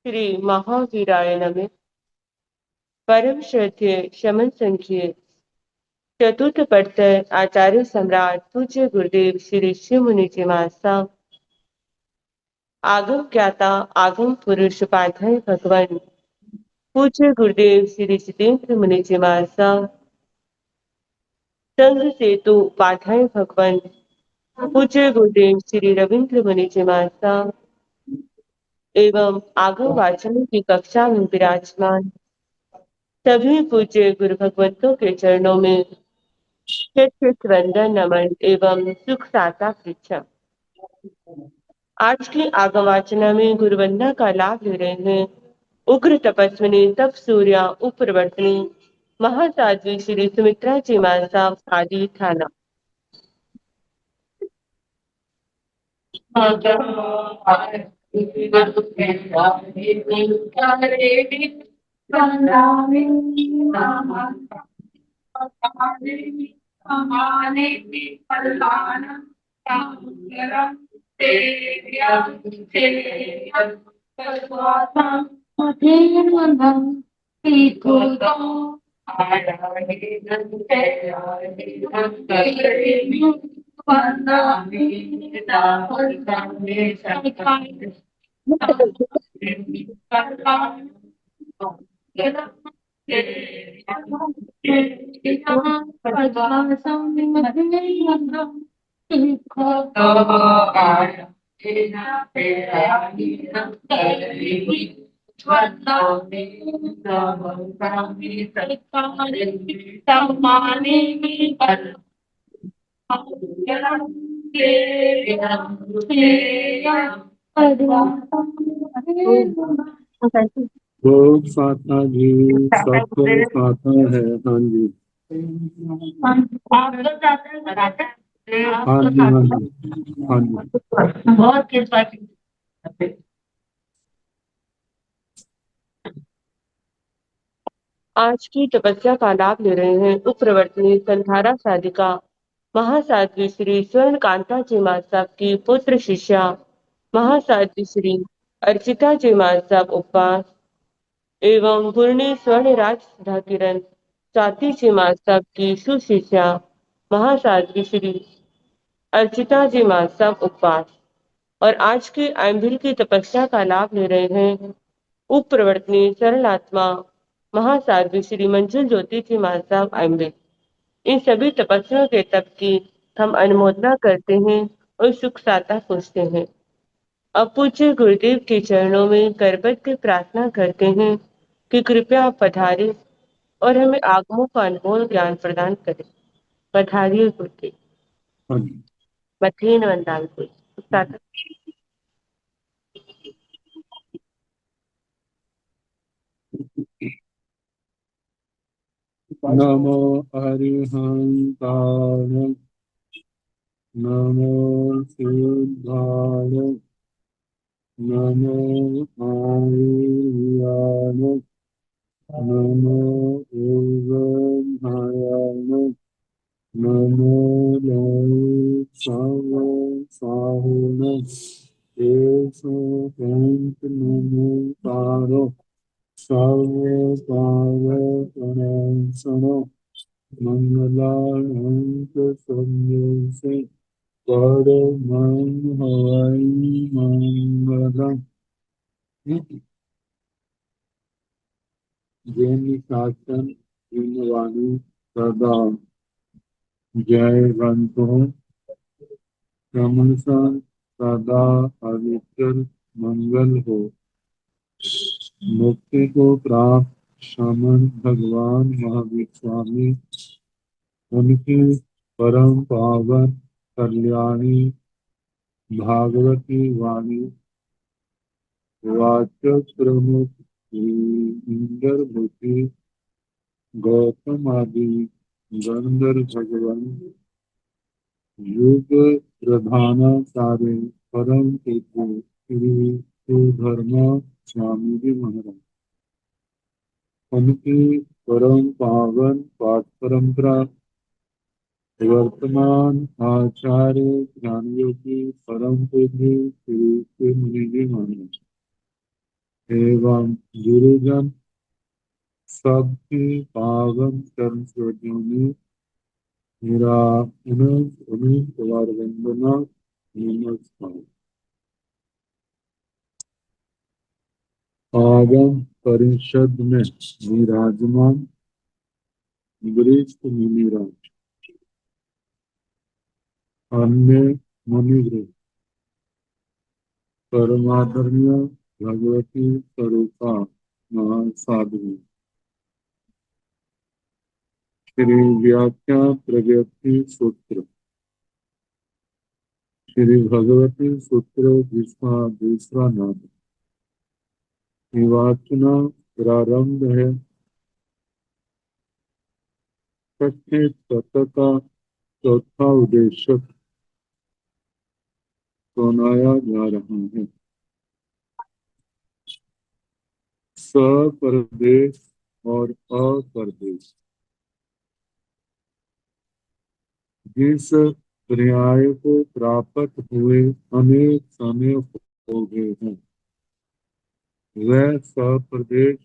श्री महावीराय नमः। परम श्रद्धेय शमन संख्य चतुर्थ पढ़कर आचार्य सम्राट पूज्य गुरुदेव श्री शिव मुनि जी महाराज आगम ज्ञाता आगम पुरुष उपाध्याय भगवान पूज्य गुरुदेव श्री जितेंद्र मुनि जी महाराज संघ सेतु उपाध्याय भगवान पूज्य गुरुदेव श्री रविंद्र मुनि जी महाराज एवं आगम वाचन की कक्षा में विराजमान सभी पूज्य गुरु भगवंतों के चरणों में चित चित वंदन नमन एवं सुख साता पृच्छा। आज की आगमवाचना में गुरुवंदना का लाभ ले रहे हैं उग्र तपस्विनी तप सूर्या उपप्रवर्तनी महासाध्वी श्री सुमित्रा जी मानसा आदि थाना। लोग फाता जी सबको फाता है। हाँ जी हाँ जी हाँ जी हाँ जी। बहुत कृपा की। आज की तपस्या का लाभ ले रहे हैं उपप्रवर्तनी संधारा साधिका महासाध्वी श्री स्वर्ण कांता जी महासाब की पुत्र शिष्या महासाध्वी श्री अर्चिता जी महासाब उपवास एवं गुरनी स्वर्ण राज सुधा किरण स्वाति जी महासाब की सुशिष्या महासाध्वी श्री अर्चिता जी महासाब उपवास और आज की आंबिल की तपस्या का लाभ ले रहे हैं उप प्रवर्तनी सरल आत्मा महासाध्वी श्री मंजुल ज्योति जी महासाब आंबिल। इन सभी तपस्वियों के तप की हम अनुमोदना करते हैं और सुख साता पूछते हैं। अब पूज्य गुरुदेव के चरणों में करबद्ध के प्रार्थना करते हैं कि कृपया आप पधारें और हमें आगमों का अनमोल ज्ञान प्रदान करें। पधारिए गुरुदेव। हाँ जी। मथेन वंदालपुर साता। नमो अरिहंताय नमो सिद्धाय नमो आर्याय नमो योगमायाय नमो साहुन एसो पंत नमो तारो सर्व पावनसनो मंगलांक संदेशे परमं हवै मंगलम्। जैन शासन वाणी सदा जय बंतो क्रमशः सदा पवित्र मंगल हो। मुक्ति को प्राप्त शमन भगवान महावीर स्वामी उनकी परम पावन कल्याणी भागवती वाणी वाचक प्रमुख इंदर भूति गौतम आदि गंधर भगवान युग प्रधानाचार्य परम पूज्य श्री सुधर्मा स्वामी जी महाराज उनकी परम पावन पाठ परंपरा वर्तमान आचार्य ज्ञानियों की परम पूज्य श्री श्री मुनि जी महाराज एवं गुरुजन सबकी पावन चरण सरोजों में मेरा अनंत अनंत बार वंदना नमस्कार। आगम परिषद में विराजमान वरिष्ठ मुनिराज, अन्य मुनिवृंद, परमादरणीय भगवती स्वरूपा महासाध्वी, श्री व्याख्या प्रगति सूत्र, श्री भगवती सूत्र जिसका दूसरा नाम विवाचना प्रारंभ है। छठे तत्व का चौथा उद्देश्य सुनाया जा रहा है। सप्रदेश और अप्रदेश, जिस पर्याय को प्राप्त हुए अनेक समय हो गए हैं, वह सप्रदेश,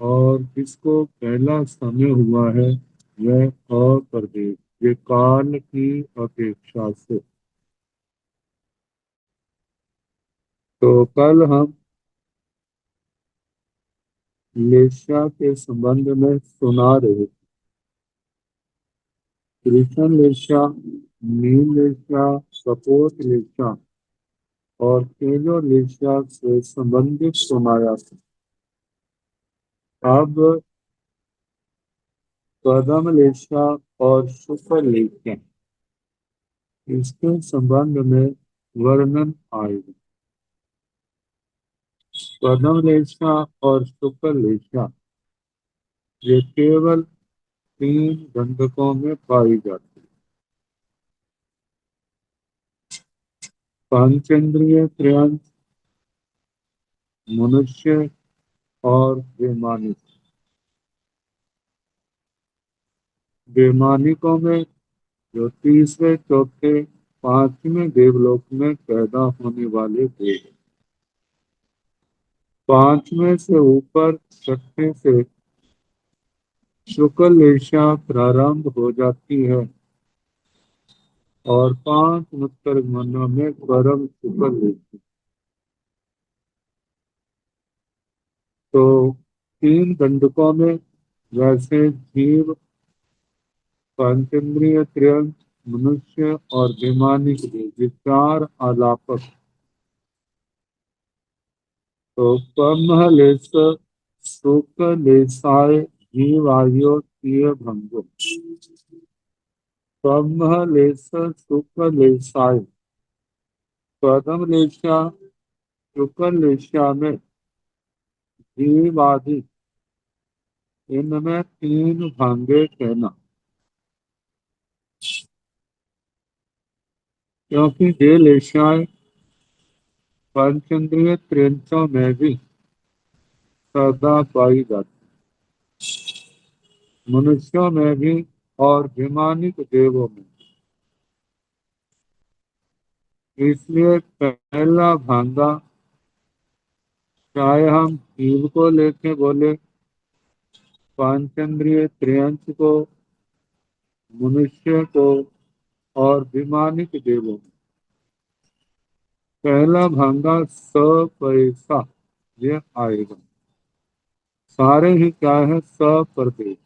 और जिसको पहला समय हुआ है वह अप्रदेश, ये काल की अपेक्षा से। तो कल हम लेशा के संबंध में सुना रहे थे। कृष्ण लेशा, नील लेशा, कपोत लेशा और तेजो लेशा से संबंधित सुनाया था। अब कदम लेशा और शुक्र लेशा, इसके संबंध में वर्णन आएगा। कदम लेशा और शुक्र लेशा ये केवल 3 गंधकों में पाई जाती है। पंचेंद्रिय त्रयंश, मनुष्य और वैमानिक। वैमानिकों में जो तीसरे, चौथे, पांचवें देवलोक में पैदा होने वाले देव, पांचवें से ऊपर छठे से शुक्ल लेशा प्रारंभ हो जाती है और 5 उत्तर मनों में परम शुक्ल लेशा। तो 3 दंडकों में वैसे जीव, पंचेंद्रिय त्रयंश, मनुष्य और वैमानिक देव, ये 4 आलापक। तो ब्रह्मलेश शुक्लेशाय जीवायोतीय भंगो, ब्रह्मलेश शुक्लेशाय, प्रथम लेशा शुक्लेशा में जीवादि, इनमें 3 भांगे कहना, क्योंकि ये लेशाएं पंचेंद्रिय त्रयंशों में भी सदा पाई जाती, मनुष्यों में भी और वैमानिक देवों में। इसलिए पहला भांगा, चाहे हम जीव को लेके बोले, पांचेंद्रिय त्रयंश को, मनुष्य को और वैमानिक देवों में, पहला भांगा सपैसा ये आएगा। सारे ही क्या है, सप्रदेश।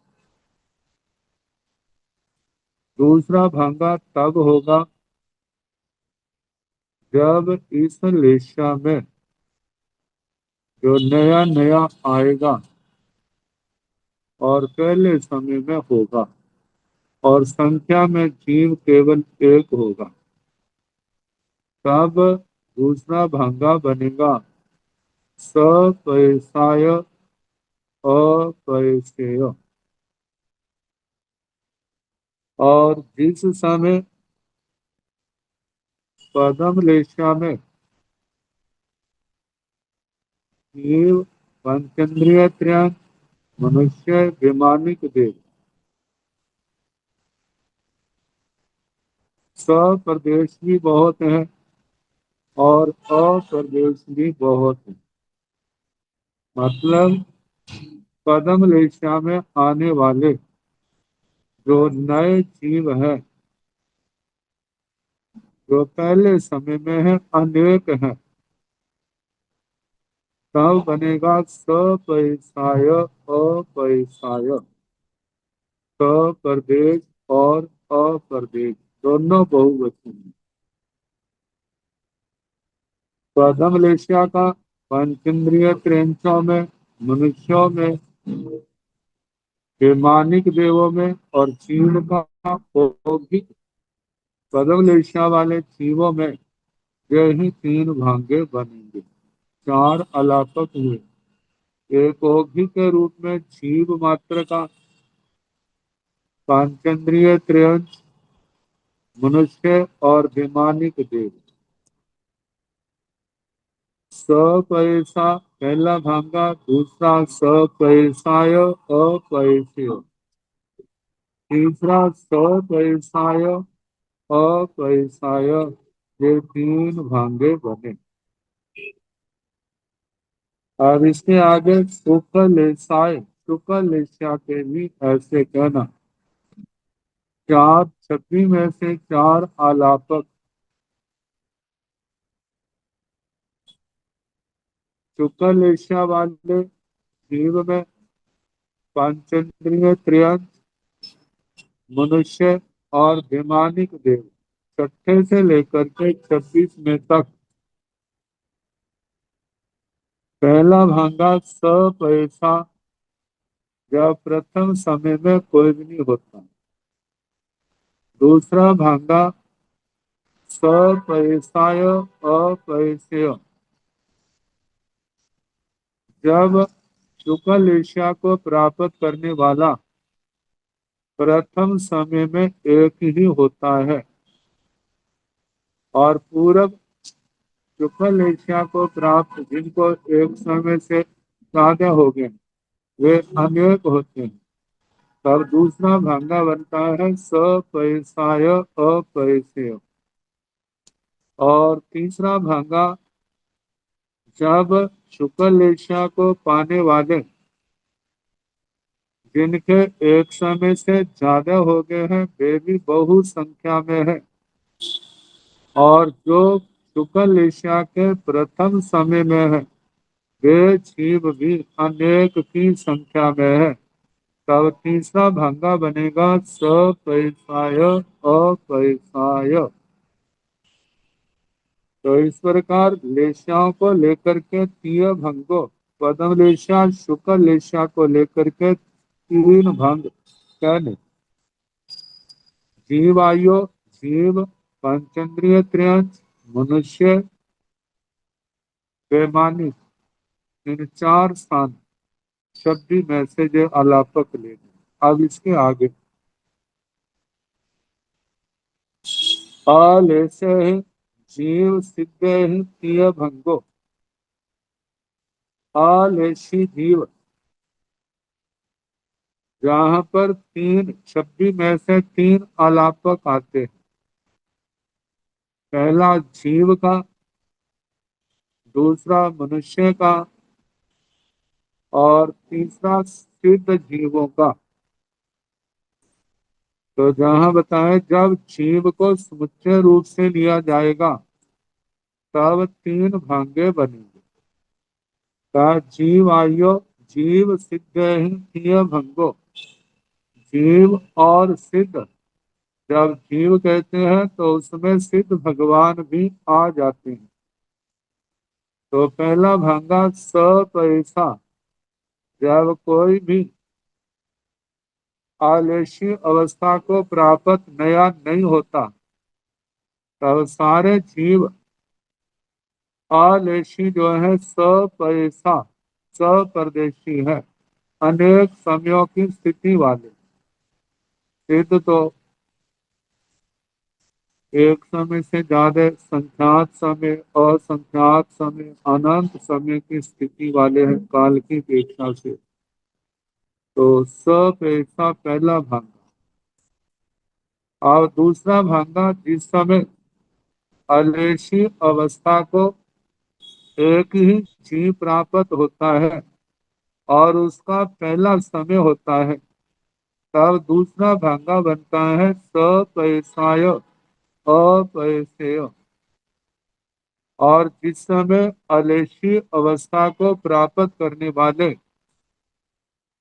दूसरा भांगा तब होगा जब इस लेशा में जो नया नया आएगा और पहले समय में होगा और संख्या में जीव केवल 1 होगा, तब दूसरा भांगा बनेगा सपैसाय अपैसेय। और जिस समय प्रथम लेशा में जीव, पंचेंद्रिय त्रयंश, मनुष्य, वैमानिक देव, सप्रदेश भी बहुत है और अप्रदेश भी बहुत है। मतलब पदम लेशा में आने वाले जो नए जीव है, जो पहले समय में है, अनेक है, तब बनेगा सपैसाय अपैसाय। सप्रदेश और अप्रदेश दोनों बहुवचन हैं। प्रथम लेशिया का पंचेंद्रिय त्रियंशों में, मनुष्यों में, वैमानिक देवों में और चीन का भौतिक प्रथम लेशिया वाले जीवों में यही तीन भागे बनेंगे। चार अलापक हुए। एक ओघी के रूप में जीव मात्र का पांचेंद्रिय त्रयंश, मनुष्य और वैमानिक देव। सपैसा पहला भागा, दूसरा सपैसाय अपैसेय, तीसरा सपैसाय अपैसाय। ये तीन भागे बने। और इसके आगे सुकलेशाय, सुकलेशा के भी ऐसे कहना। चार छवि में से चार आलापक। सुकलेशा वाले जीव में पंचेंद्रिय त्रयंश, मनुष्य और वैमानिक देव छठे से लेकर के 26 में तक। पहला भागा सपैसा, जब प्रथम समय में कोई भी नहीं होता। दूसरा भागा सपैसाय अपैसेय, जब शुक्ल ईर्ष्या को प्राप्त करने वाला प्रथम समय में एक ही होता है और पूरब शुक्ल ईर्ष्या को प्राप्त जिनको एक समय से ज्यादा हो गए वे अनेक होते हैं। तब दूसरा भागा बनता है सपैसाय अपैसेय। और तीसरा भागा जब शुक्ल ईर्ष्या को पाने वाले जिनके एक समय से ज्यादा हो गए हैं वे भी बहु संख्या में है, और जो शुक्ल ईर्ष्या के प्रथम समय में है वे जीव भी अनेक की संख्या में है। तब तीसरा भागा बनेगा सपैसाय अपैसाय। तो इस प्रकार लेशाओं को लेकर के तीय भंगों, पदम लेशा शुक्ल लेशा को लेकर के तीन भंग कहने। जीव आयु, जीव, पंचेंद्रिय त्रयंश, मनुष्य, वैमानिक, इन चार स्थान शब्दी में से जो अलापक लेने। अब इसके आगे अलेसे ही जीव सिद्ध ही तीय भंगो। अलेशी जीव, जहाँ पर तीन शब्दी में से तीन अलापक आते हैं। पहला जीव का, दूसरा मनुष्य का और तीसरा सिद्ध जीवों का। तो जहाँ बताए जब जीव को समुच्चय रूप से लिया जाएगा तब तीन भागे बनेंगे। का जीव आयो, जीव सिद्ध ही तीय भंगो। जीव और सिद्ध, जब जीव कहते हैं तो उसमें सिद्ध भगवान भी आ जाते हैं। तो पहला भागा सपैसा, जब कोई भी आलस्य अवस्था को प्राप्त नया नहीं होता तब सारे जीव आलसी जो है सपैसा, सपरदेशी है, अनेक समयों की स्थिति वाले। सिद्ध तो एक समय से ज्यादा संख्यात समय, असंख्यात समय, अनंत समय की स्थिति वाले हैं काल की अपेक्षा से। तो सपैसा पहला भागा। और दूसरा भागा जिस समय अलेशी अवस्था को एक ही जीव प्राप्त होता है اور اس کا پہلا سمے ہوتا ہے، تب دوسرا بھنگا بنتا ہے سپیساय अपैसेय، اور جس समय अलेशी अवस्था को प्राप्त करने वाले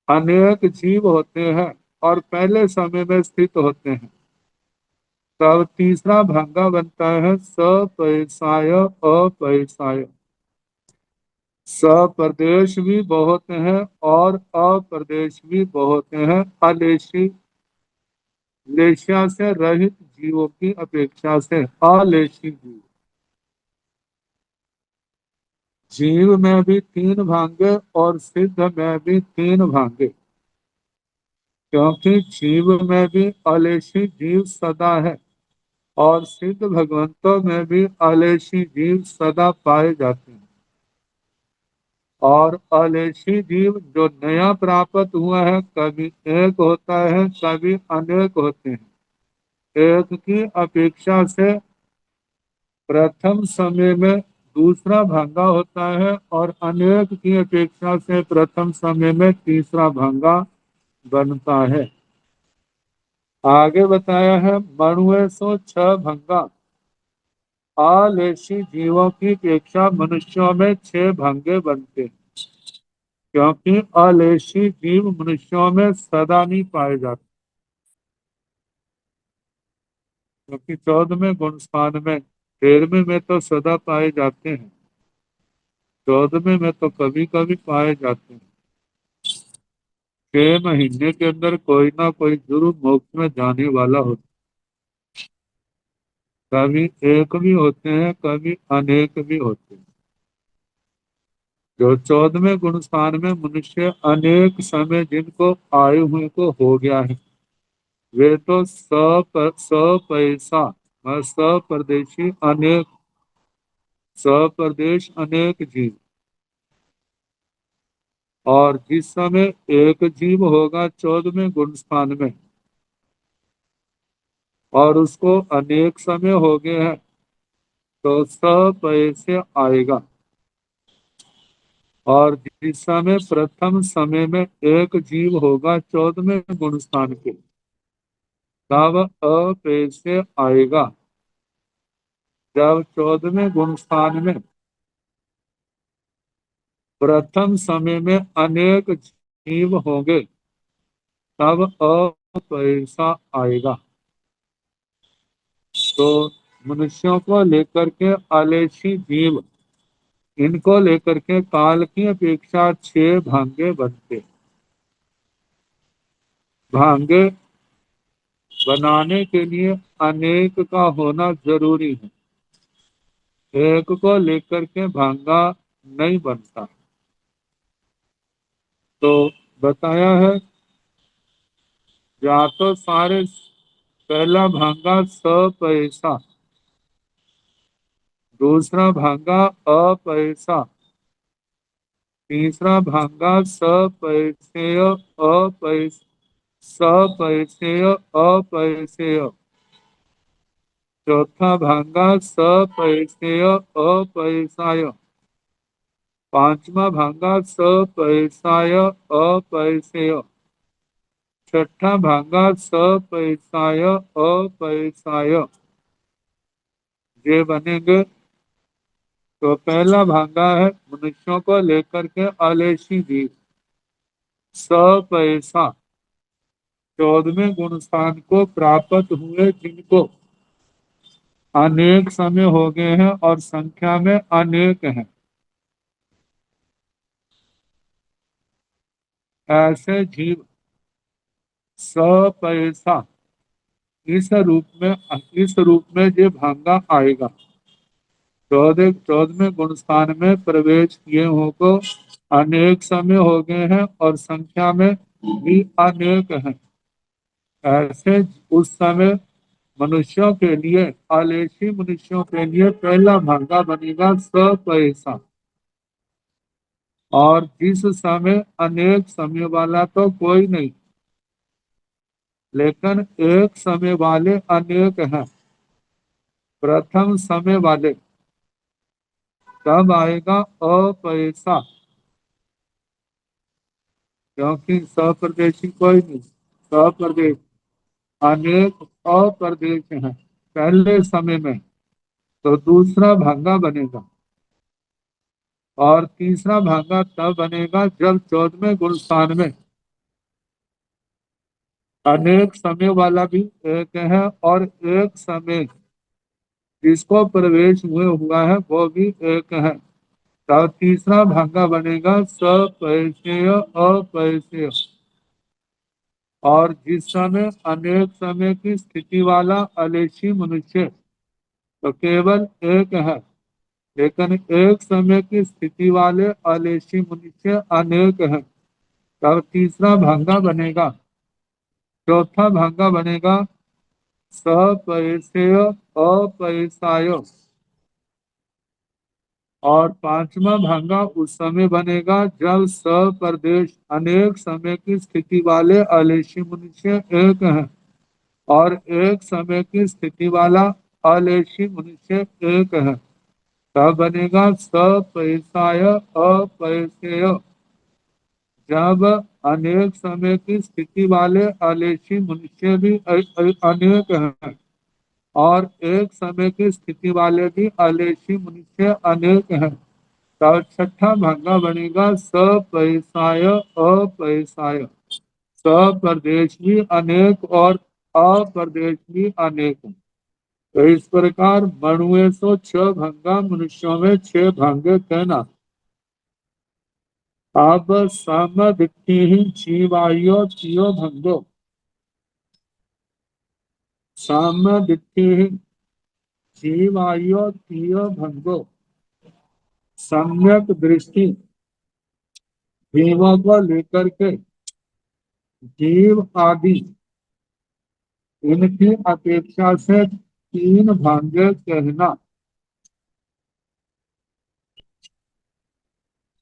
अनेक जीव होते हैं और पहले समय में स्थित होते हैं, तब तीसरा भंगा बनता है सपैसाय अपैसाय। सप्रदेश भी बहुत हैं और अप्रदेश भी बहुत हैं, अलेशी लेशिया से रहित जीवों की अपेक्षा से अलेशी जीव। जीव में भी तीन भांगे और सिद्ध में भी तीन भांगे, क्योंकि जीव में भी अलेशी जीव सदा है और सिद्ध भगवंतों में भी अलेशी जीव सदा पाए जाते हैं। और अलेशी जीव जो नया प्राप्त हुआ है, कभी एक होता है कभी अनेक होते हैं। एक की अपेक्षा से प्रथम समय में दूसरा भांगा होता है और अनेक की अपेक्षा से प्रथम समय में तीसरा भांगा बनता है। आगे बताया है मणुए सो छह भंगा। आलेशी जीवों की अपेक्षा मनुष्यों में छह भंगे बनते हैं, क्योंकि आलेशी जीव मनुष्यों में सदा नहीं पाए जाते, क्योंकि 14वें गुण स्थान में 13वें में तो सदा पाए जाते हैं, 14वें में तो कभी कभी पाए जाते हैं। 6 महीने के अंदर कोई ना कोई जरूर मोक्ष में जाने वाला होता, कभी एक भी होते हैं कभी अनेक भी होते हैं। जो 14वें गुण स्थान में मनुष्य अनेक समय जिनको आए हुए को हो गया है, वे तो सपैसा सप्रदेशी अनेक सप्रदेश अनेक जीव। और जिस समय एक जीव होगा 14वें गुण स्थान में और उसको अनेक समय हो गए हैं, तो सपैसे आएगा। और जिस समय प्रथम समय में एक जीव होगा 14वें गुण स्थान के, तब अपैसे आएगा। जब 14वें गुण स्थान में प्रथम समय में अनेक जीव होंगे, तब अपैसा आएगा। तो मनुष्यों को लेकर के आलेशी जीव, इनको लेकर के काल की अपेक्षा 6 भांगे बनते। भांगे बनाने के लिए अनेक का होना जरूरी है, एक को लेकर के भांगा नहीं बनता। तो बताया है या तो सारे पहला भांगा सपैसा, दूसरा भांगा अपैसा, तीसरा भांगा सपैसेय अपैस सपैसेय अपैसेय, चौथा भांगा सपैसेय अपैसाय, पांचवा भांगा सपैसाय अपैसेय, छठा भांगा सपैसाय अपैसाय। ये बनेंगे। तो पहला भांगा है मनुष्यों को लेकर के आलेशी जीव सपैसा, 14वें गुण स्थान को प्राप्त हुए जिनको अनेक समय हो गए हैं और संख्या में अनेक हैं, ऐसे जीव सपैसा इस रूप में ये भांगा आएगा। 14वें गुण स्थान में प्रवेश किए हो को अनेक समय हो गए हैं और संख्या में भी अनेक हैं, ऐसे उस समय मनुष्यों के लिए आलेशी मनुष्यों के लिए पहला भांगा बनेगा सपैसा। और जिस समय अनेक समय वाला तो कोई नहीं, लेकिन एक समय वाले अनेक हैं। प्रथम समय वाले तब आएगा अपैसा, क्योंकि सप्रदेशी कोई नहीं, सप्रदेश अनेक अप्रदेश हैं पहले समय में, तो दूसरा भागा बनेगा। और तीसरा भागा तब बनेगा जब 14वें गुणस्थान में अनेक समय वाला भी एक है और एक समय जिसको प्रवेश हुए हुआ है वो भी एक है। तब तीसरा भागा बनेगा सपरिचय अपरिचय। और जिस समय अनेक समय की स्थिति वाला अलेशी मनुष्य तो केवल एक है, लेकिन एक समय की स्थिति वाले अलेशी मनुष्य अनेक है। तब तीसरा भागा बनेगा, चौथा भागा बनेगा सपरिचय अपरिसाय। और पांचवा भागा उस समय बनेगा जब सप्रदेश अनेक समय की स्थिति वाले अलेशी मनुष्य एक है और एक समय की स्थिति वाला अलेशी मनुष्य एक है। तब बनेगा सपरिसाय अपरिचय। जब अनेक समय की स्थिति वाले अलेशी मनुष्य भी अनेक हैं और एक समय की स्थिति वाले भी अलेशी मनुष्य अनेक हैं, तब छठा भागा बनेगा सपरिसाय अपरिसाय। सप्रदेश भी अनेक और अप्रदेश भी अनेक। तो इस प्रकार मणुए सो छह भंगा मनुष्यों में छह भांगे कहना। अब सम दिट्ठी जीवायो तियो भंगो। सम दिट्ठी जीवायो तियो भंगो। सम्यक दृष्टि जीवों को लेकर के जीव आदि इनकी अपेक्षा से तीन भांगे कहना।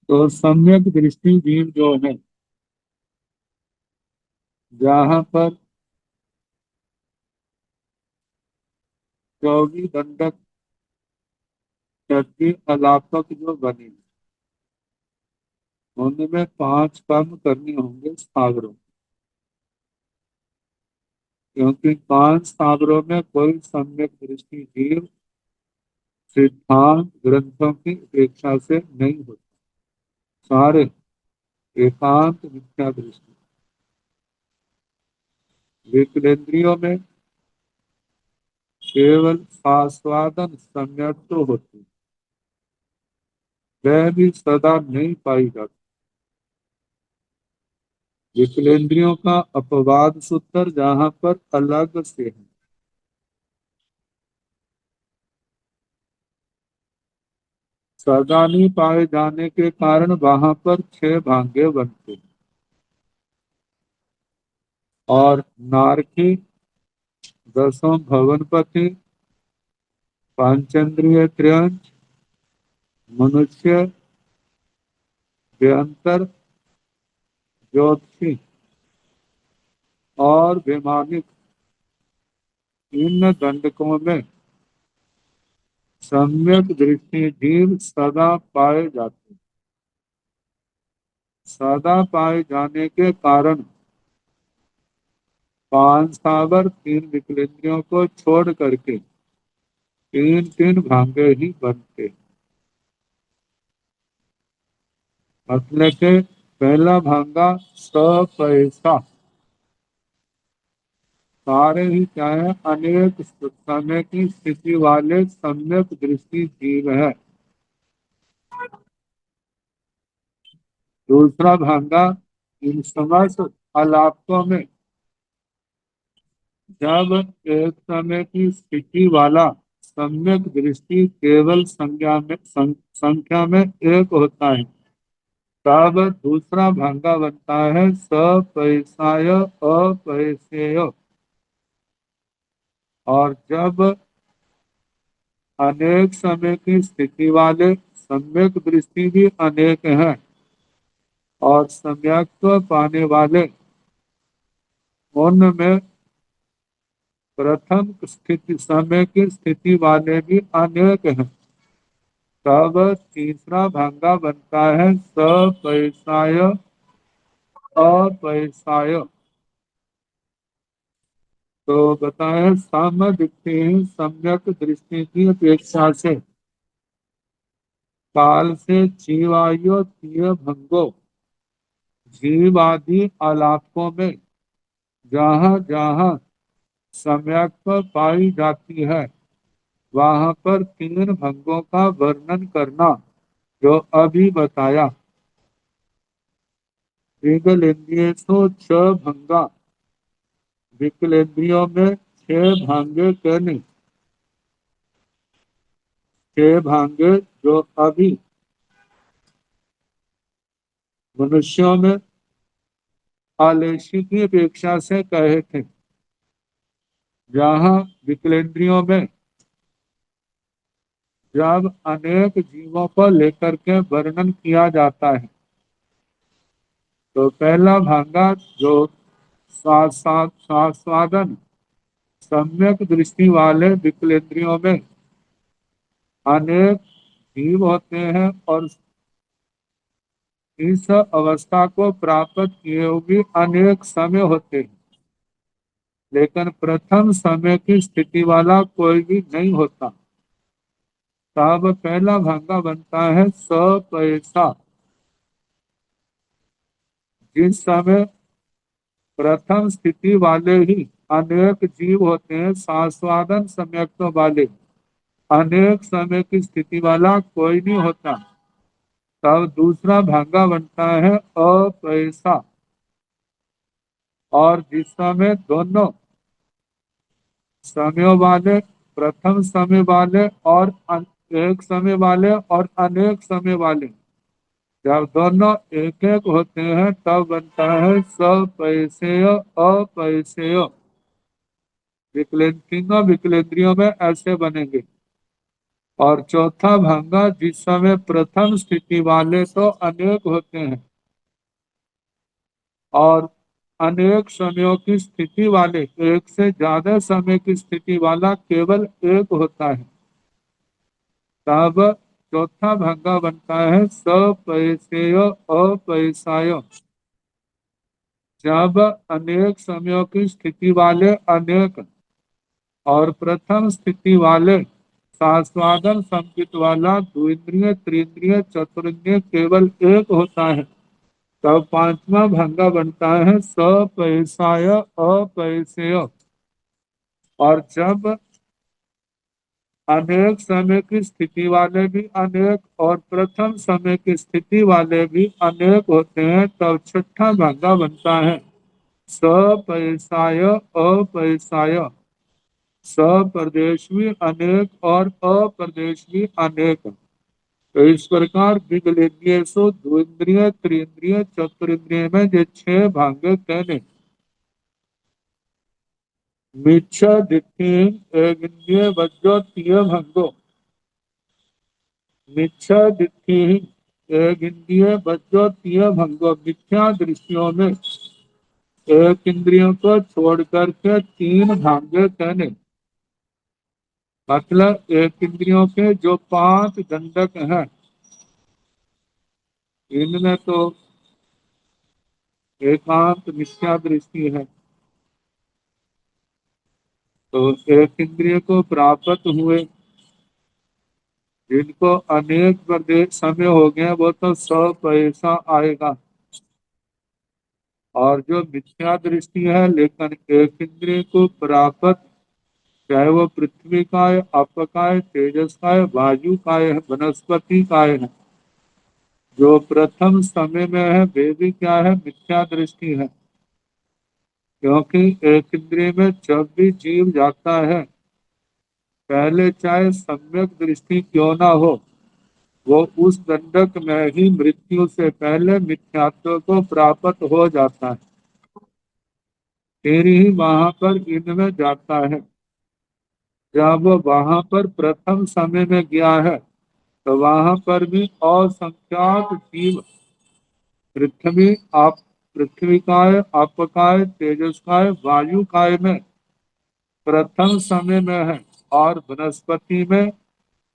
तो सम्यक दृष्टि जीव जो है, जहाँ पर 24 दंडक शक्ति अलापक जो बनी, उनमें 5 कर्म करने होंगे सागरों, क्योंकि 5 सागरों में कोई सम्यक दृष्टि जीव सिद्धांत ग्रंथों की अपेक्षा से नहीं होती। सारे एकांत मिथ्या दृष्टि। विकलेंद्रियों में केवल आस्वादन सम्यक तो होती, वह भी सदा नहीं पाई जाती। विकलेंद्रियों का अपवाद सूत्र जहाँ पर अलग से है, सदा नहीं पाए जाने के कारण वहां पर 6 भांगे बनते हैं। और नारकी, दसों भवनपति, पांचेंद्रिय त्रियंच, मनुष्य, व्यंतर, ज्योतिषी और वैमानिक, इन दंडकों में सम्यक दृष्टि जीव सदा पाए जाते। सदा पाए जाने के कारण 5 स्थावर 3 विकलेंद्रियों को छोड़ करके 3 भांगे ही बनते। मतलब के पहला भांगा पैसा, सारे ही क्या है, अनेक समय की स्थिति वाले सम्यक दृष्टि जीव है। दूसरा भांगा इन समस्त अलापकों में जब एक समय की स्थिति वाला सम्यक दृष्टि केवल संख्या में एक होता है, तब दूसरा भांगा बनता है सपरिसाय अपरिसेय। और जब अनेक समय की स्थिति वाले सम्यक दृष्टि भी अनेक हैं और सम्यक्त्व पाने वाले उनमें प्रथम स्थिति समय की स्थिति वाले भी अनेक हैं, तब तीसरा भांगा बनता है सपरिसाय अपैसाय। तो बताएं, समदृष्टि सम्यक दृष्टि की अपेक्षा से काल से जीवायो तीय भंगो। जीवादि आलापों में जहाँ जहाँ सम्यक पाई जाती है वहां पर तीन भंगों का वर्णन करना जो अभी बताया। विकलेंद्रियेषु छ भंगा, विकलेंद्रियों में छह भांगे कहने, छह भांगे जो अभी मनुष्यों में आलेशी की अपेक्षा से कहे थे। जहाँ विकलेंद्रियों में जब अनेक जीवों को लेकर के वर्णन किया जाता है तो पहला भांगा जो स्वादन सम्यक दृष्टि वाले विकलेंद्रियों में अनेक जीव होते हैं और इस अवस्था को प्राप्त किए हुए भी अनेक समय होते हैं, लेकिन प्रथम समय की स्थिति वाला कोई भी नहीं होता। तब पहला भांगा बनता है सपैसा। जिस समय प्रथम स्थिति वाले ही अनेक जीव होते हैं, सास्वादन सम्यक वाले अनेक समय की स्थिति वाला कोई नहीं होता, तब दूसरा भांगा बनता है अपैसा। और जिस समय दोनों समय वाले, प्रथम समय वाले और एक समय वाले और अनेक समय वाले, जब दोनों एक एक होते हैं तब बनता है सपैसेय अपैसेय। तीनों विकलेंद्रियों में ऐसे बनेंगे। और चौथा भांगा जिस समय प्रथम स्थिति वाले तो अनेक होते हैं और अनेक समयों की स्थिति वाले, एक से ज्यादा समय की स्थिति वाला केवल एक होता है, तब चौथा भांगा बनता है सपैसेय अपैसाय। जब अनेक समयों की स्थिति वाले अनेक और प्रथम स्थिति वाले सास्वादन संकित वाला द्विंद्रिय त्रिंद्रिय चतुर्ंद्रिय केवल एक होता है, तब पांचवा भंगा बनता है सपैसाय अपैसेय। और जब अनेक समय की स्थिति वाले भी अनेक और प्रथम समय की स्थिति वाले भी अनेक होते हैं, तब छठा भंगा बनता है सपैसाय अपैसाय। सप्रदेश भी अनेक और अप्रदेश भी अनेक। तो इस प्रकार विकलेंद्रियेषु द्विंद्रिय त्रिंद्रिय चतुरिंद्रिय में जो छह भांगे कहने, मिच्छा दिट्ठि एक इंद्रिय वज्रो तीय भंगो। मिच्छा दिट्ठि एक इंद्रिय वज्रो तीय भंगो, मिथ्या दृष्टियों में एक इंद्रियों को छोड़ करके तीन भांगे कहने। मतलब एक इंद्रियों के जो पांच दंडक हैं, इनमें तो एकांत मिथ्या दृष्टि है, तो एक इंद्रिय को प्राप्त हुए जिनको अनेक प्रदेश समय हो गए वो तो सपैसा आएगा। और जो मिथ्या दृष्टि है लेकिन एक इंद्रिय को प्राप्त, चाहे वो पृथ्वी का है, अप का है, तेजस का है, वायु का है, वनस्पति का है, जो प्रथम समय में है वे भी क्या है, मिथ्या दृष्टि है। क्योंकि एक इंद्रिय में जब भी जीव जाता है, पहले चाहे सम्यक दृष्टि क्यों ना हो, वो उस दंडक में ही मृत्यु से पहले मिथ्यात्व को प्राप्त हो जाता है, फिर ही वहां पर इनमें जाता है। जब वो वहां पर प्रथम समय में गया है तो वहां पर भी असंख्यात जीव पृथ्वी आप पृथ्वी काय, अपकाय, तेजस काय, वायु काय में प्रथम समय में है, और वनस्पति में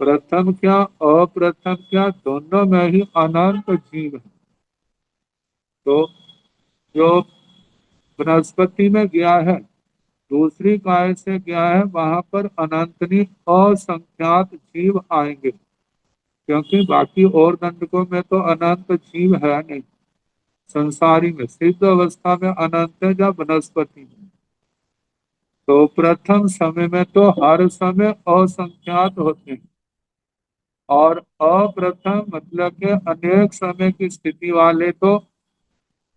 प्रथम क्या अप्रथम क्या दोनों में ही अनंत जीव है। तो जो बृहस्पति में गया है, दूसरी काय से गया है, वहां पर अनंतनी असंख्यात जीव आएंगे, क्योंकि बाकी और दंडकों में तो अनंत जीव है नहीं। संसारी में सिद्ध अवस्था में अनंत है, या वनस्पति में। तो प्रथम समय में तो हर समय असंख्यात होते हैं, और अप्रथम मतलब के अनेक समय की स्थिति वाले तो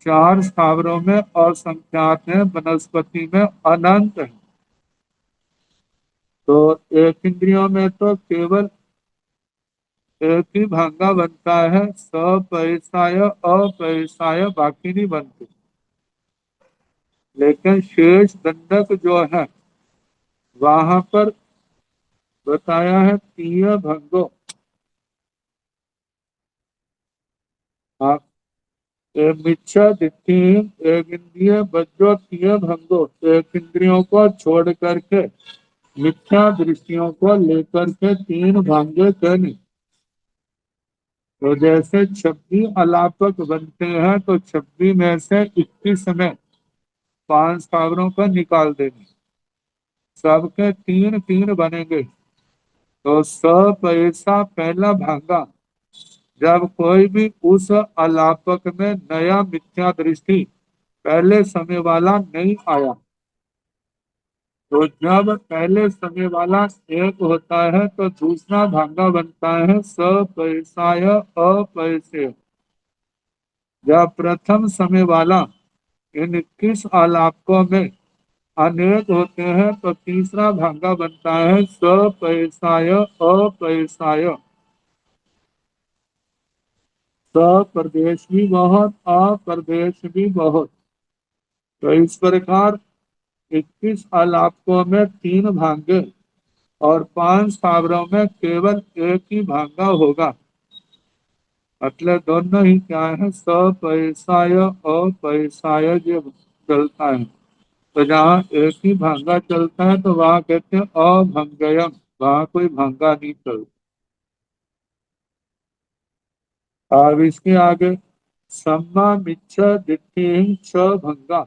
चार स्थावरों में असंख्यात है, वनस्पति में अनंत है। तो एक इंद्रियों में तो केवल एक ही भांगा बनता है, सपैसाय अपैसाय बाकी नहीं बनते। लेकिन शेष दंडक जो है वहां पर बताया है तीय भंगो। आप मिच्छा दिट्ठी एक इंद्रिय बज्जो तीय भंगो, एक इंद्रियों को छोड़ करके मिथ्या दृष्टियों को लेकर के तीन भांगे करने। तो जैसे 26 अलापक बनते हैं, तो 26 में से 21 में 5 स्थावरों को निकाल देंगे, सबके तीन तीन बनेंगे। तो पैसा पहला भांगा, जब कोई भी उस अलापक में नया मिथ्या दृष्टि पहले समय वाला नहीं आया, तो जब पहले समय वाला एक होता है तो दूसरा भांगा बनता है पैसाय अपैसे। जब प्रथम समय वाला इन 21 आलापकों में अनेक होते हैं, तो तीसरा भांगा बनता है पैसाय अपैसाय। प्रदेश भी बहुत, अप्रदेश भी बहुत। तो इस प्रकार 21 आलापकों में तीन भांगे और 5 स्थावरों में केवल एक ही भांगा होगा। मतलब दोनों ही क्या है, सपैसाय अपैसाय जो चलता है। तो जहाँ एक ही भांगा चलता है तो वहां कहते हैं अभंगयम, वहां कोई भांगा नहीं चलता। अब इसके आगे सम्मा मिच्छ दिट्ठिं च भंगा,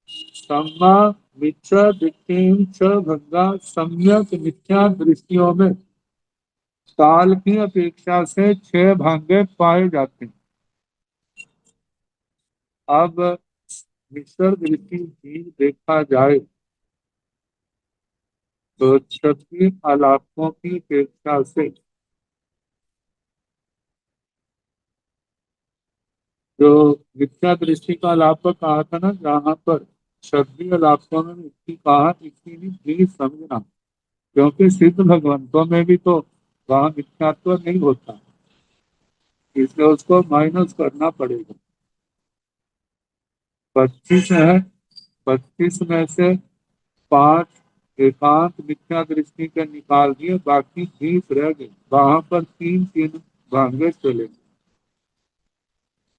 सम्मा मिच्छ दिट्ठिं च भंगा, सम्यक मिथ्या दृष्टियों में काल की अपेक्षा से 6 भांगे पाए जाते हैं। अब मिश्र दृष्टि भी देखा जाए तो 26 आलापों की अपेक्षा से जो मिथ्या दृष्टि का अलाप कहा था ना, जहाँ पर 26 अलापों में इसकी कहा, इसकी भी प्लीज समझना, क्योंकि सिद्ध भगवंतों में भी तो वहाँ मिथ्यात्व नहीं होता, इसलिए उसको माइनस करना पड़ेगा। 25 है, 25 में से 5 एकांत मिथ्या दृष्टि के निकाल दिए, बाकी 20 रह गए, वहां पर तीन तीन भांगे चले।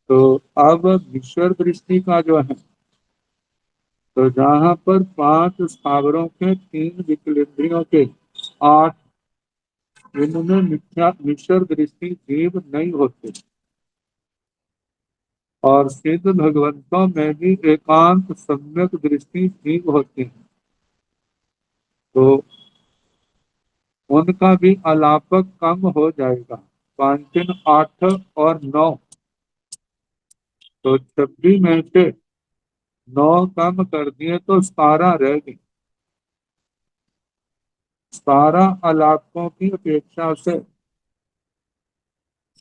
तो अब मिश्र दृष्टि का जो है, तो जहां पर 5 स्थावरों के 3 विकलेंद्रियों के 8, इनमें मिथ्या मिश्र दृष्टि जीव नहीं होते, और सिद्ध भगवंतों में भी एकांत सम्यक दृष्टि जीव होती है। तो उनका भी अलापक कम हो जाएगा, 5 3 8 और 9। तो 26 में से 9 कम कर दिए तो 17 रह गए। 17 अलापकों की अपेक्षा से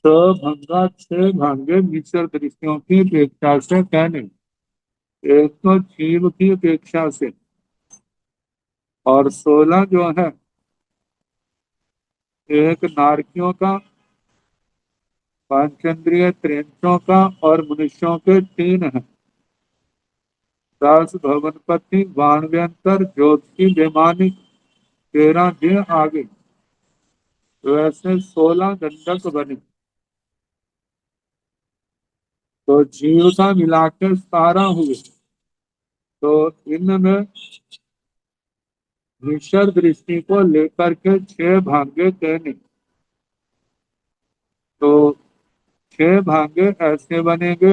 भंगा 6 भांगे मिश्र दृष्टियों की अपेक्षा से कहने, एक तो जीव की अपेक्षा से, और 16 जो है एक नारकियों का, पंचेंद्रिय त्रिंचों का, और मनुष्यों के 3 है। 10 भवनपति वाणव्यंतर ज्योति बेमानी 13 दिन आगे, तो ऐसे 16 दंडक बने। तो जीव का मिलाकर 17 हुए। तो इनमें मिश्र दृष्टि को लेकर के 6 भांगे कहने। तो 6 भांगे ऐसे बनेंगे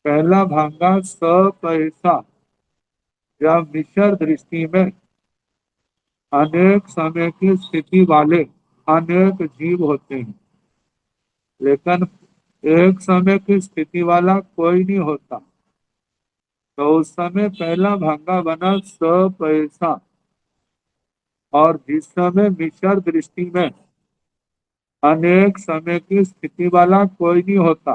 पहला भांगा सपैसा, जब मिश्र दृष्टि में अनेक समय की स्थिति वाले अनेक जीव होते हैं, लेकिन एक समय की स्थिति वाला कोई नहीं होता, तो उस समय पहला भांगा बना सपैसा। और जिस समय मिश्र दृष्टि में अनेक समय की स्थिति वाला कोई नहीं होता,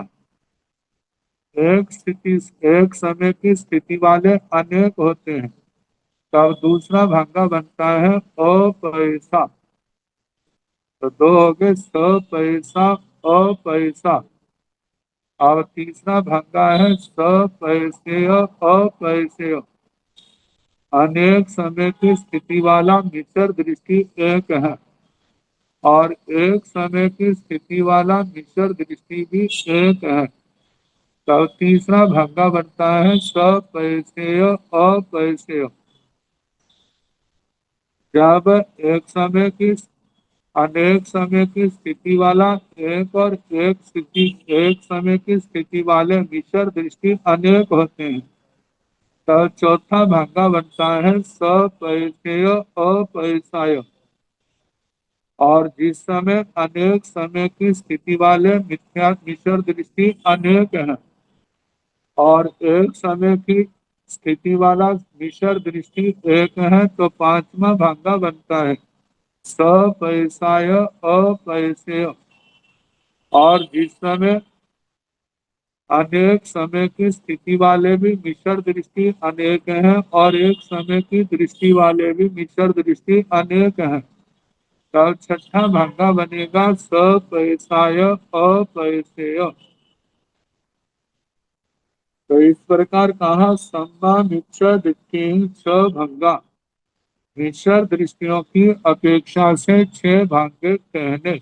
एक समय की स्थिति वाले अनेक होते हैं, तब दूसरा भांगा बनता है अपैसा। तो दो हो गए, सपैसा अपैसा। और तीसरा भांगा है सपैसेय अपैसेय। अनेक समय की स्थिति वाला मिश्र दृष्टि एक है, और एक समय की स्थिति वाला मिश्र दृष्टि भी एक है, तब तीसरा भागा बनता है सपैसेय अपैसेय। जब अनेक समय की स्थिति वाला एक और एक समय की स्थिति वाले मिश्र दृष्टि अनेक होते हैं, तब चौथा भागा बनता है सपैसेय अपैसाय। और जिस समय अनेक समय की स्थिति वाले मिथ्या मिश्र दृष्टि अनेक है, और एक समय की स्थिति वाला मिश्र दृष्टि एक है, तो पांचवा भागा बनता है सपैसाय अपैसेय। और जिस समय अनेक समय की स्थिति वाले भी मिश्र दृष्टि अनेक हैं, और एक समय की दृष्टि वाले भी मिश्र दृष्टि अनेक हैं, तब छठा भागा बनेगा सपैसाय अपैसेय। तो इस प्रकार कहा सम्मा मिश्र दिक्की छ भंगा, मिश्र दृष्टियों की अपेक्षा से छह भाग्य कहने।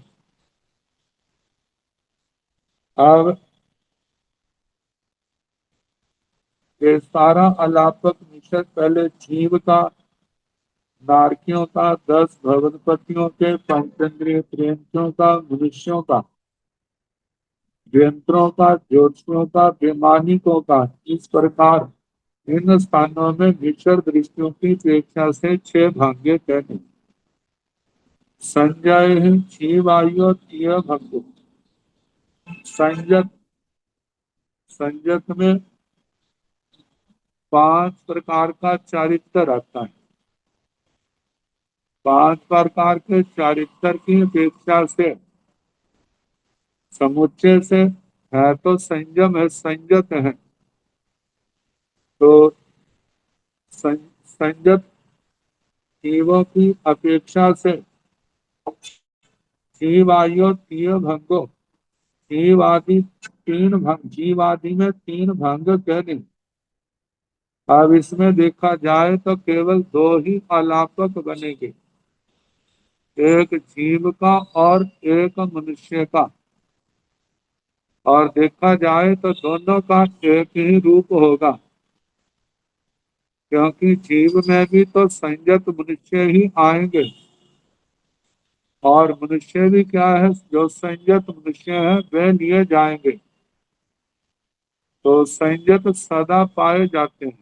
अब ये सारा अलापक मिश्र पहले जीव का, नारकियों का, 10 भवनपतियों के, पंचेंद्रिय प्रेमियों का, मनुष्यों का, यंत्रों का, ज्योतिषियों का, वैमानिकों का, इस प्रकार इन स्थानों में मिश्र दृष्टियों की अपेक्षा से छह भाग्य कहने। संजय जीवायु तीय भंगु। संजत संजत में 5 प्रकार का चारित्र आता है। 5 प्रकार के चारित्र की अपेक्षा से समुच्चय से है तो संयम है, संयत है। तो संयत जीवों की अपेक्षा से जीवायु तीय भंगो, जीवादि में तीन भंग कहने। अब इसमें देखा जाए तो केवल दो ही अलापक बनेंगे, एक जीव का और एक मनुष्य का। और देखा जाए तो दोनों का एक ही रूप होगा, क्योंकि जीव में भी तो संयत मनुष्य ही आएंगे, और मनुष्य भी क्या है, जो संयत मनुष्य है वे लिए जाएंगे। तो संयत सदा पाए जाते हैं।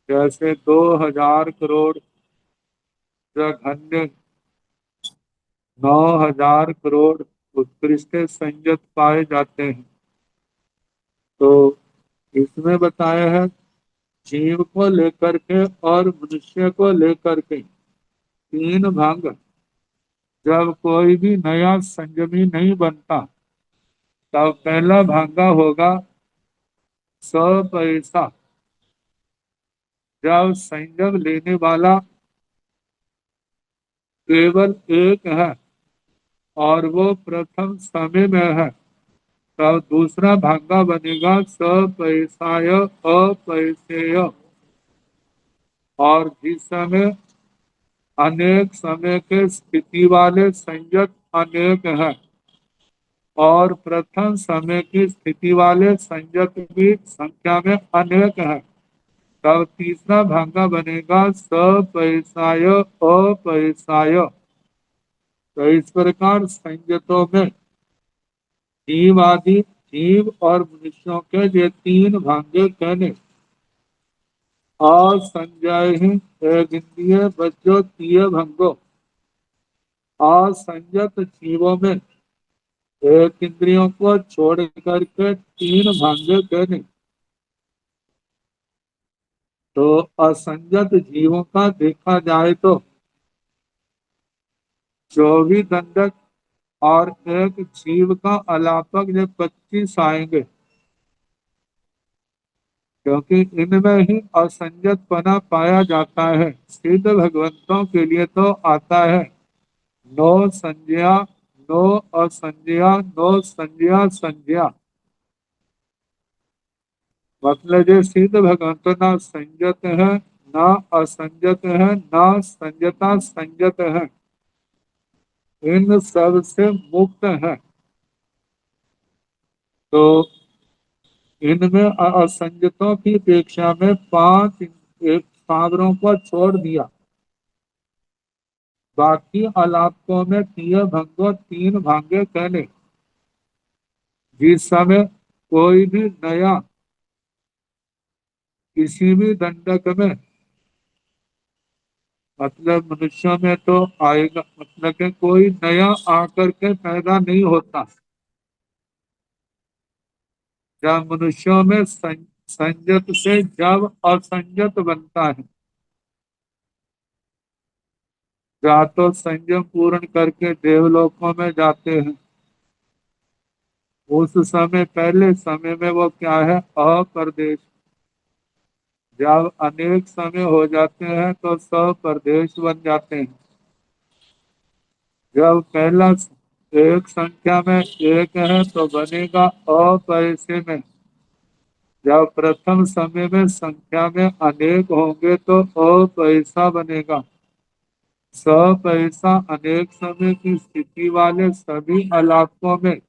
जैसे 2000 करोड़ जघन्य, 9000 करोड़ उत्कृष्ट संयत पाए जाते हैं। तो इसमें बताया है जीव को लेकर के और मनुष्य को लेकर के तीन भाग। जब कोई भी नया संयमी नहीं बनता, तब पहला भागा होगा सपैसा। जब संयम लेने वाला केवल एक है और वो प्रथम समय में है, तब दूसरा भागा बनेगा सपैसाय अपैसेय। और जिस समय अनेक समय के स्थिति वाले संयत अनेक हैं, और प्रथम समय की स्थिति वाले संयत भी संख्या में अनेक हैं, तब तीसरा भागा बनेगा सपैसाय अपैसाय। तो इस प्रकार संयतों में जीव आदि जीव और मनुष्यों के ये तीन भांगे कहने और संजय ही एक इंद्रिय बच्चों तीय भंगो और संयत जीवों में एक इंद्रियों को छोड़ करके तीन भांगे कहने। तो असंयत जीवों का देखा जाए तो 24 दंडक और एक जीव का अलापक ये 25 आएंगे, क्योंकि इनमें ही असंयत पना पाया जाता है। सिद्ध भगवंतों के लिए तो आता है नो संज्ञा, नो असंज्ञा, नो संज्ञा संज्ञा। मतलब ये सिद्ध भगवंत ना संयत है, ना असंयत है, ना संयता संयत है, इन सब से मुक्त है। तो इनमें असंयतों की अपेक्षा में पांच एक सागरों को छोड़ दिया। बाकी अलापकों में तीय भंगो तीन भांगे कहने। जिस समय कोई भी नया किसी भी दंडक में, मतलब मनुष्यों में तो आएगा, मतलब कि कोई नया आकर के पैदा नहीं होता। जब मनुष्यों में संयत से जब असंयत बनता है, या तो संयम पूर्ण करके देवलोकों में जाते हैं, उस समय पहले समय में वो क्या है अप्रदेश। जब अनेक समय हो जाते हैं तो सप्रदेश बन जाते हैं। जब पहला एक संख्या में एक है तो बनेगा अपैसे में। जब प्रथम समय में संख्या में अनेक होंगे तो अपैसा बनेगा। सपैसा अनेक समय की स्थिति वाले सभी इलाकों में,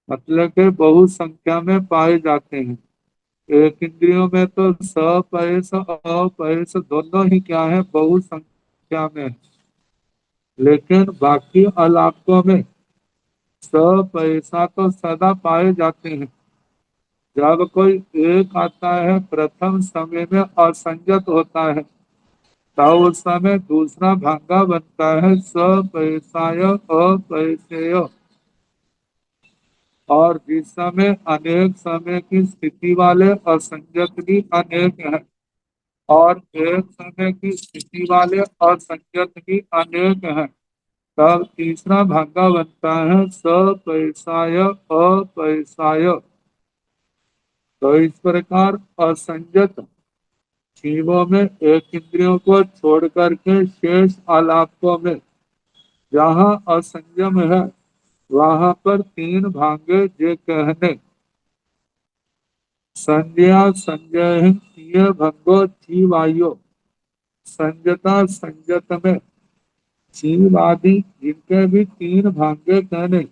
मतलब के बहुसंख्या में पाए जाते हैं। एक इंद्रियों में तो सपैस अपैस दोनों ही क्या है बहुसंख्या में है। लेकिन बाकी इलाकों में सपैसा तो सदा पाए जाते हैं। जब कोई एक आता है प्रथम समय में असंयत होता है, तब उस समय दूसरा भागा बनता है सपैसाय अपैसेय। और जिस समय अनेक समय की स्थिति वाले असंयत भी अनेक है, और एक समय की स्थिति वाले असंयत भी अनेक है, तब तीसरा भागा बनता है सपैसाय अपैसाय। तो इस प्रकार असंयत जीवों में एक इंद्रियों को छोड़ करके शेष आलापों में जहाँ असंयम है, वहां पर तीन भांगे जे कहने। संज्ञा संजय प्रिय भंगो जीवायो। संजता संजत में जीव आदि जिनके भी तीन भांगे कहने।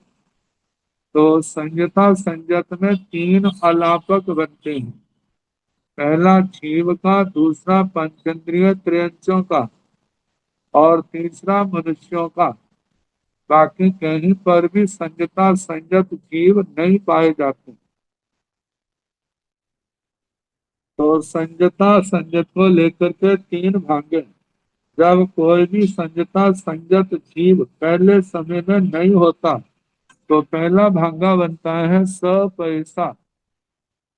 तो संजता संजत में तीन अलापक बनते हैं। पहला जीव का, दूसरा पंचेंद्रिय त्रयंचों का, और तीसरा मनुष्यों का। बाकी कहीं पर भी संजता संजत जीव नहीं पाए जाते। तो संजता संजत को लेकर के तीन भांगे। जब कोई भी संजता संजत जीव पहले समय में नहीं होता, तो पहला भांगा बनता है सपैसा।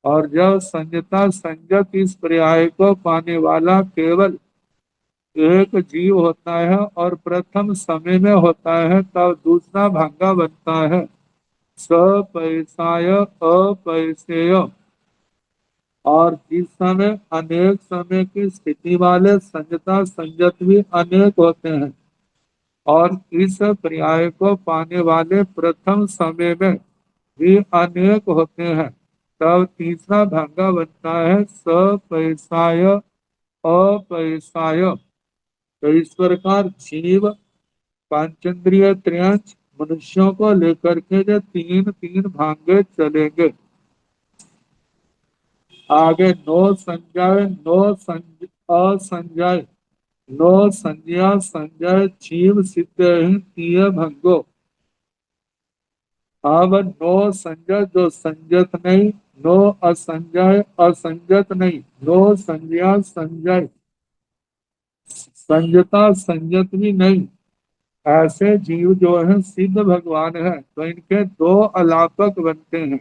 और जब संजता संजत इस पर्याय को पाने वाला केवल एक जीव होता है और प्रथम समय में होता है, तब दूसरा भागा बनता है सपैसाय अपैसेय। और जिस समय अनेक समय की स्थिति वाले संजता संजत भी अनेक होते हैं, और इस पर्याय को पाने वाले प्रथम समय में भी अनेक होते हैं, तब तीसरा भागा बनता है सपैसाय अपैसाय। तो इस प्रकार जीव, पांचेंद्रिय त्रयंच, मनुष्यों को लेकर के जो तीन तीन भांगे चलेंगे। आगे नो संजय, नो असंजय, नो संज्ञा संजय जीव सिद्ध ही तीय भंगो। अब नो संजत जो संजत नहीं, नो असंजय असंजत नहीं, नो संज्ञा संजय संजता संजत भी नहीं। ऐसे जीव जो है सिद्ध भगवान है, तो इनके दो अलापक बनते हैं।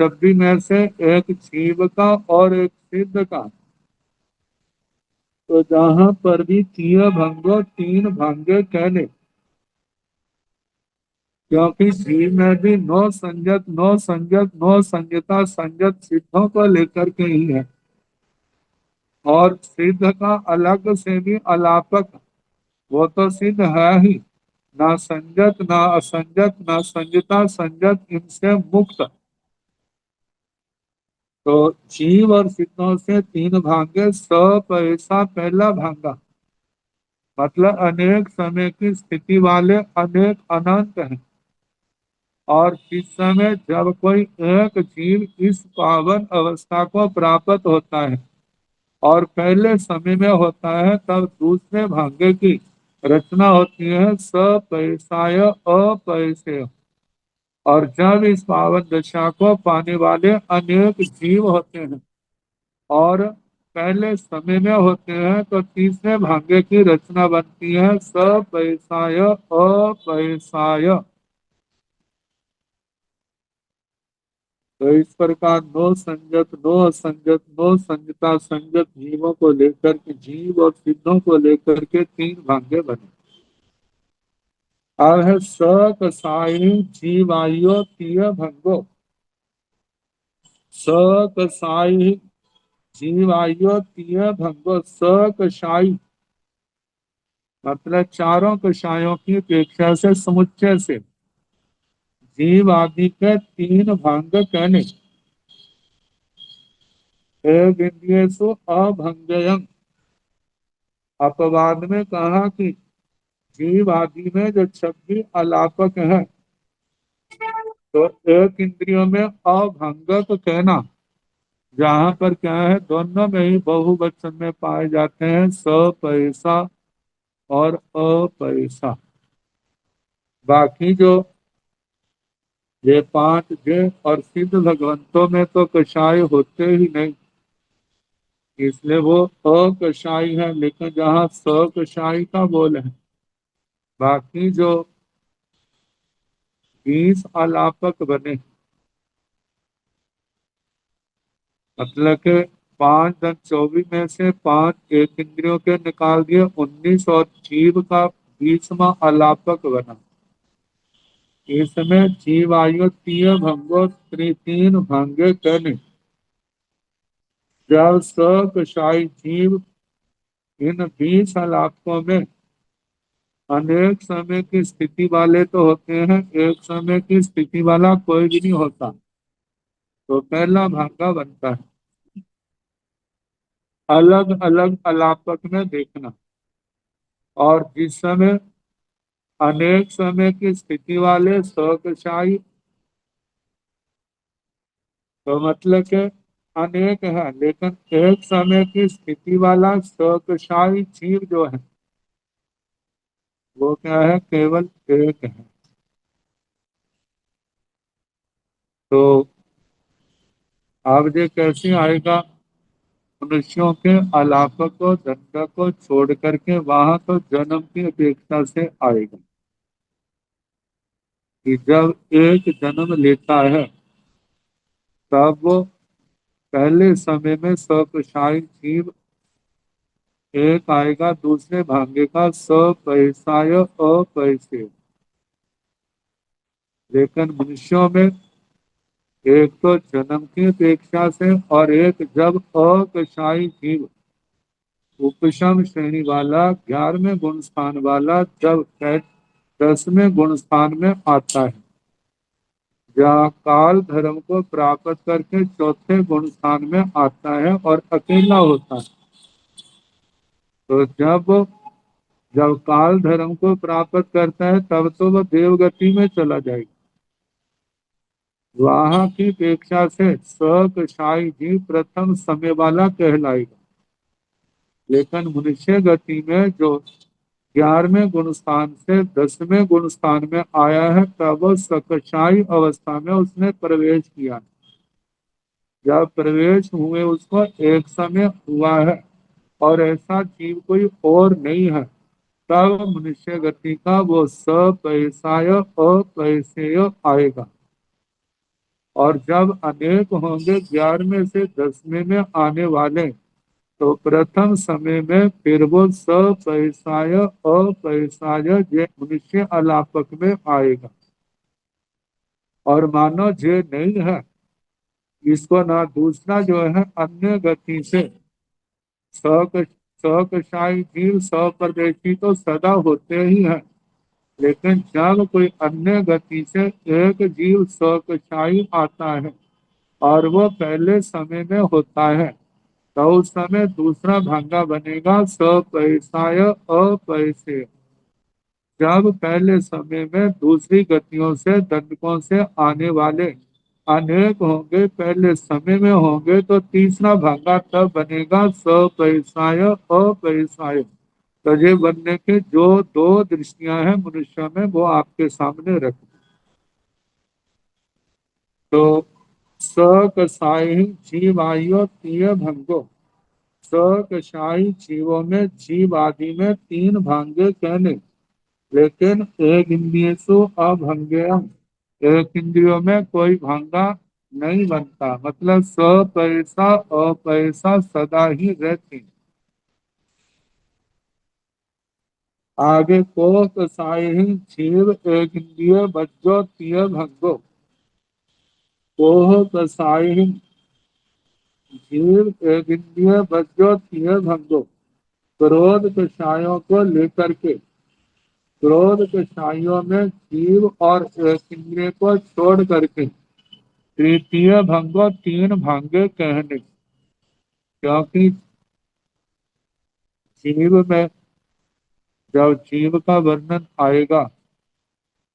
शब्दी में से एक जीव का और एक सिद्ध का। तो जहां पर भी तीय भंगो तीन भांगे कहने, क्योंकि जीव में भी नो संजत नो संजत नो संजता संजत सिद्धों को लेकर के ही है। और सिद्ध का अलग से भी अलापक, वो तो सिद्ध है ही, ना संजत ना असंजत ना संजता संजत, इनसे मुक्त। तो जीव और सिद्धों से तीन भांगे, स पैसा पहला भांगा, मतलब अनेक समय की स्थिति वाले अनेक अनंत हैं। और इस समय जब कोई एक जीव इस पावन अवस्था को प्राप्त होता है और पहले समय में होता है, तब दूसरे भाग्य की रचना होती है, स पैसाय अपैसे। और जब इस पावन दशा को पाने वाले अनेक जीव होते हैं और पहले समय में होते हैं, तो तीसरे भाग्य की रचना बनती है, स पैसाय अपैसाय। तो इस प्रकार नो संजत नो असंजत नो संजता संजत जीवों को लेकर के, जीव और सिद्धों को लेकर के तीन भाग्य बने। अब है स कसाई जीवायो तीय भंगो। स कसाई जीवायो तीय भंगो, स कसाई मतलब चारों कषायों की अपेक्षा से समुच्चय से जीव आदि के तीन भांग कहने। एक इंद्रियसु अभंगयं, अपवाद में कहा कि जीव आदि में जो छब्बीस अलापक है, तो एक इंद्रियों में अभंगक कहना, जहाँ पर क्या है दोनों में ही बहुवचन में पाए जाते हैं, स पैसा और अपैसा। बाकी जो ये पांच जय और सिद्ध भगवंतों में तो कषाय होते ही नहीं, इसलिए वो अकषाई है। लेकिन जहाँ स कषाई का बोल है, बाकी जो 20 अलापक बने, मतलब के 5 10 24 में से 5 एक इंद्रियों के निकाल दिए, 19 और जीव का 20वां अलापक बना। इसमें जीव आयु तीय भंगो तीन भंगे कहने। जब सकशाई जीव इन 20 अलापकों में अनेक समय की स्थिति वाले तो होते हैं, एक समय की स्थिति वाला कोई भी नहीं होता, तो पहला भागा बनता है। अलग अलग अलापक में देखना। और जिस समय अनेक समय की स्थिति वाले सकशाई, तो मतलब के अनेक है, लेकिन एक समय की स्थिति वाला सकशाई जीव जो है, वो क्या है, केवल एक है। तो अब ये कैसे आएगा, मनुष्यों के अलापक को दंड को छोड़ करके वहां तो जन्म की अपेक्षा से आएगा कि जब एक जन्म लेता है, तब वो पहले समय में सकशाई जीव एक आएगा, दूसरे भाग्य का पैसाय अपैसे। लेकिन मनुष्यों में एक तो जन्म की अपेक्षा से, और एक जब अकशाई जीव उपशम श्रेणी वाला 11वें गुण स्थान वाला जब 10वें गुण स्थान में आता है, या काल धर्म को प्राप्त करके चौथे गुण स्थान में आता है और अकेला होता है, तो जब काल धर्म को प्राप्त करता है, तब तो वह देवगति में चला जाएगा। वहां की अपेक्षा से सकशाई जी प्रथम समय वाला कहलाएगा। लेकिन मनुष्य गति में जो 11वें गुणस्थान से 10वें गुणस्थान में आया है, तब सकशाई अवस्था में उसने प्रवेश किया। जब प्रवेश हुए उसको एक समय हुआ है और ऐसा जीव कोई और नहीं है, तब मनुष्य गति का वो सपैसाय अपैसेय आएगा। और जब अनेक होंगे 11वें से 10वें में आने वाले, तो प्रथम समय में फिर वो सपैसाय अपैसाय मनुष्य अलापक में आएगा। और मानो जे नहीं है, इसको ना दूसरा जो है अन्य गति से सक सकशाई जीव सपरदेशी तो सदा होते ही है, लेकिन जब कोई अन्य गति से एक जीव सकशाई आता है और वो पहले समय में होता है, तो उस समय दूसरा भांगा बनेगा सपैसाय अपैसे। जब पहले समय में दूसरी गतियों से दंडकों से आने वाले अनेक होंगे, पहले समय में होंगे, तो तीसरा भागा तब बनेगा सपैसाय अपैसाय। तो ये बनने के जो दो दृष्टियां हैं मनुष्य में, वो आपके सामने रख। तो स कसाई जीव आयु तीय भंगो। स कसाई जीवों में जीव आदि में तीन भांगे कहने, लेकिन एक इंद्रियसु अभंगेयम, एक इंद्रियों में कोई भांगा नहीं बनता, मतलब सपैसा अपैसा सदा ही रहती। आगे को कसाई जीव एक इंद्रिय बज्जो तीय भंगो। कोह कसाई जीव एक इंद्रिय बज्जो तीय भंगो। क्रोध कषायों को लेकर के, क्रोध कषायों में जीव और एक इंद्रिय को छोड़ करके तृतीय भंगो तीन भांगे कहने, क्योंकि जीव में जब जीव का वर्णन आएगा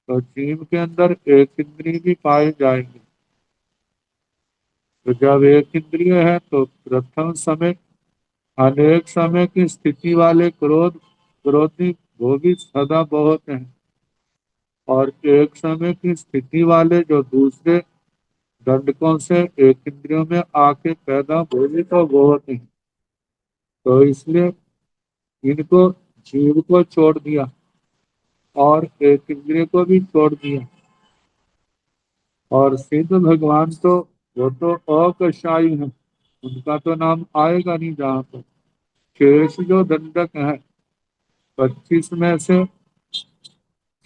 तो जीव के अंदर एक इंद्रिय भी पाए जाएंगे। तो जब एक इंद्रिय है तो प्रथम समय अनेक समय की स्थिति वाले क्रोधी वो भी सदा बहुत हैं, और एक समय की स्थिति वाले जो दूसरे दंडकों से एक इंद्रियों में आके पैदा हो भी तो बहुत हैं। तो इसलिए इनको जीव को छोड़ दिया और एक इंद्रिय को भी छोड़ दिया। और सिद्ध भगवान तो वो तो अकशाई है, उनका तो नाम आएगा नहीं। जहाँ पर शेष जो दंडक है, 25 में से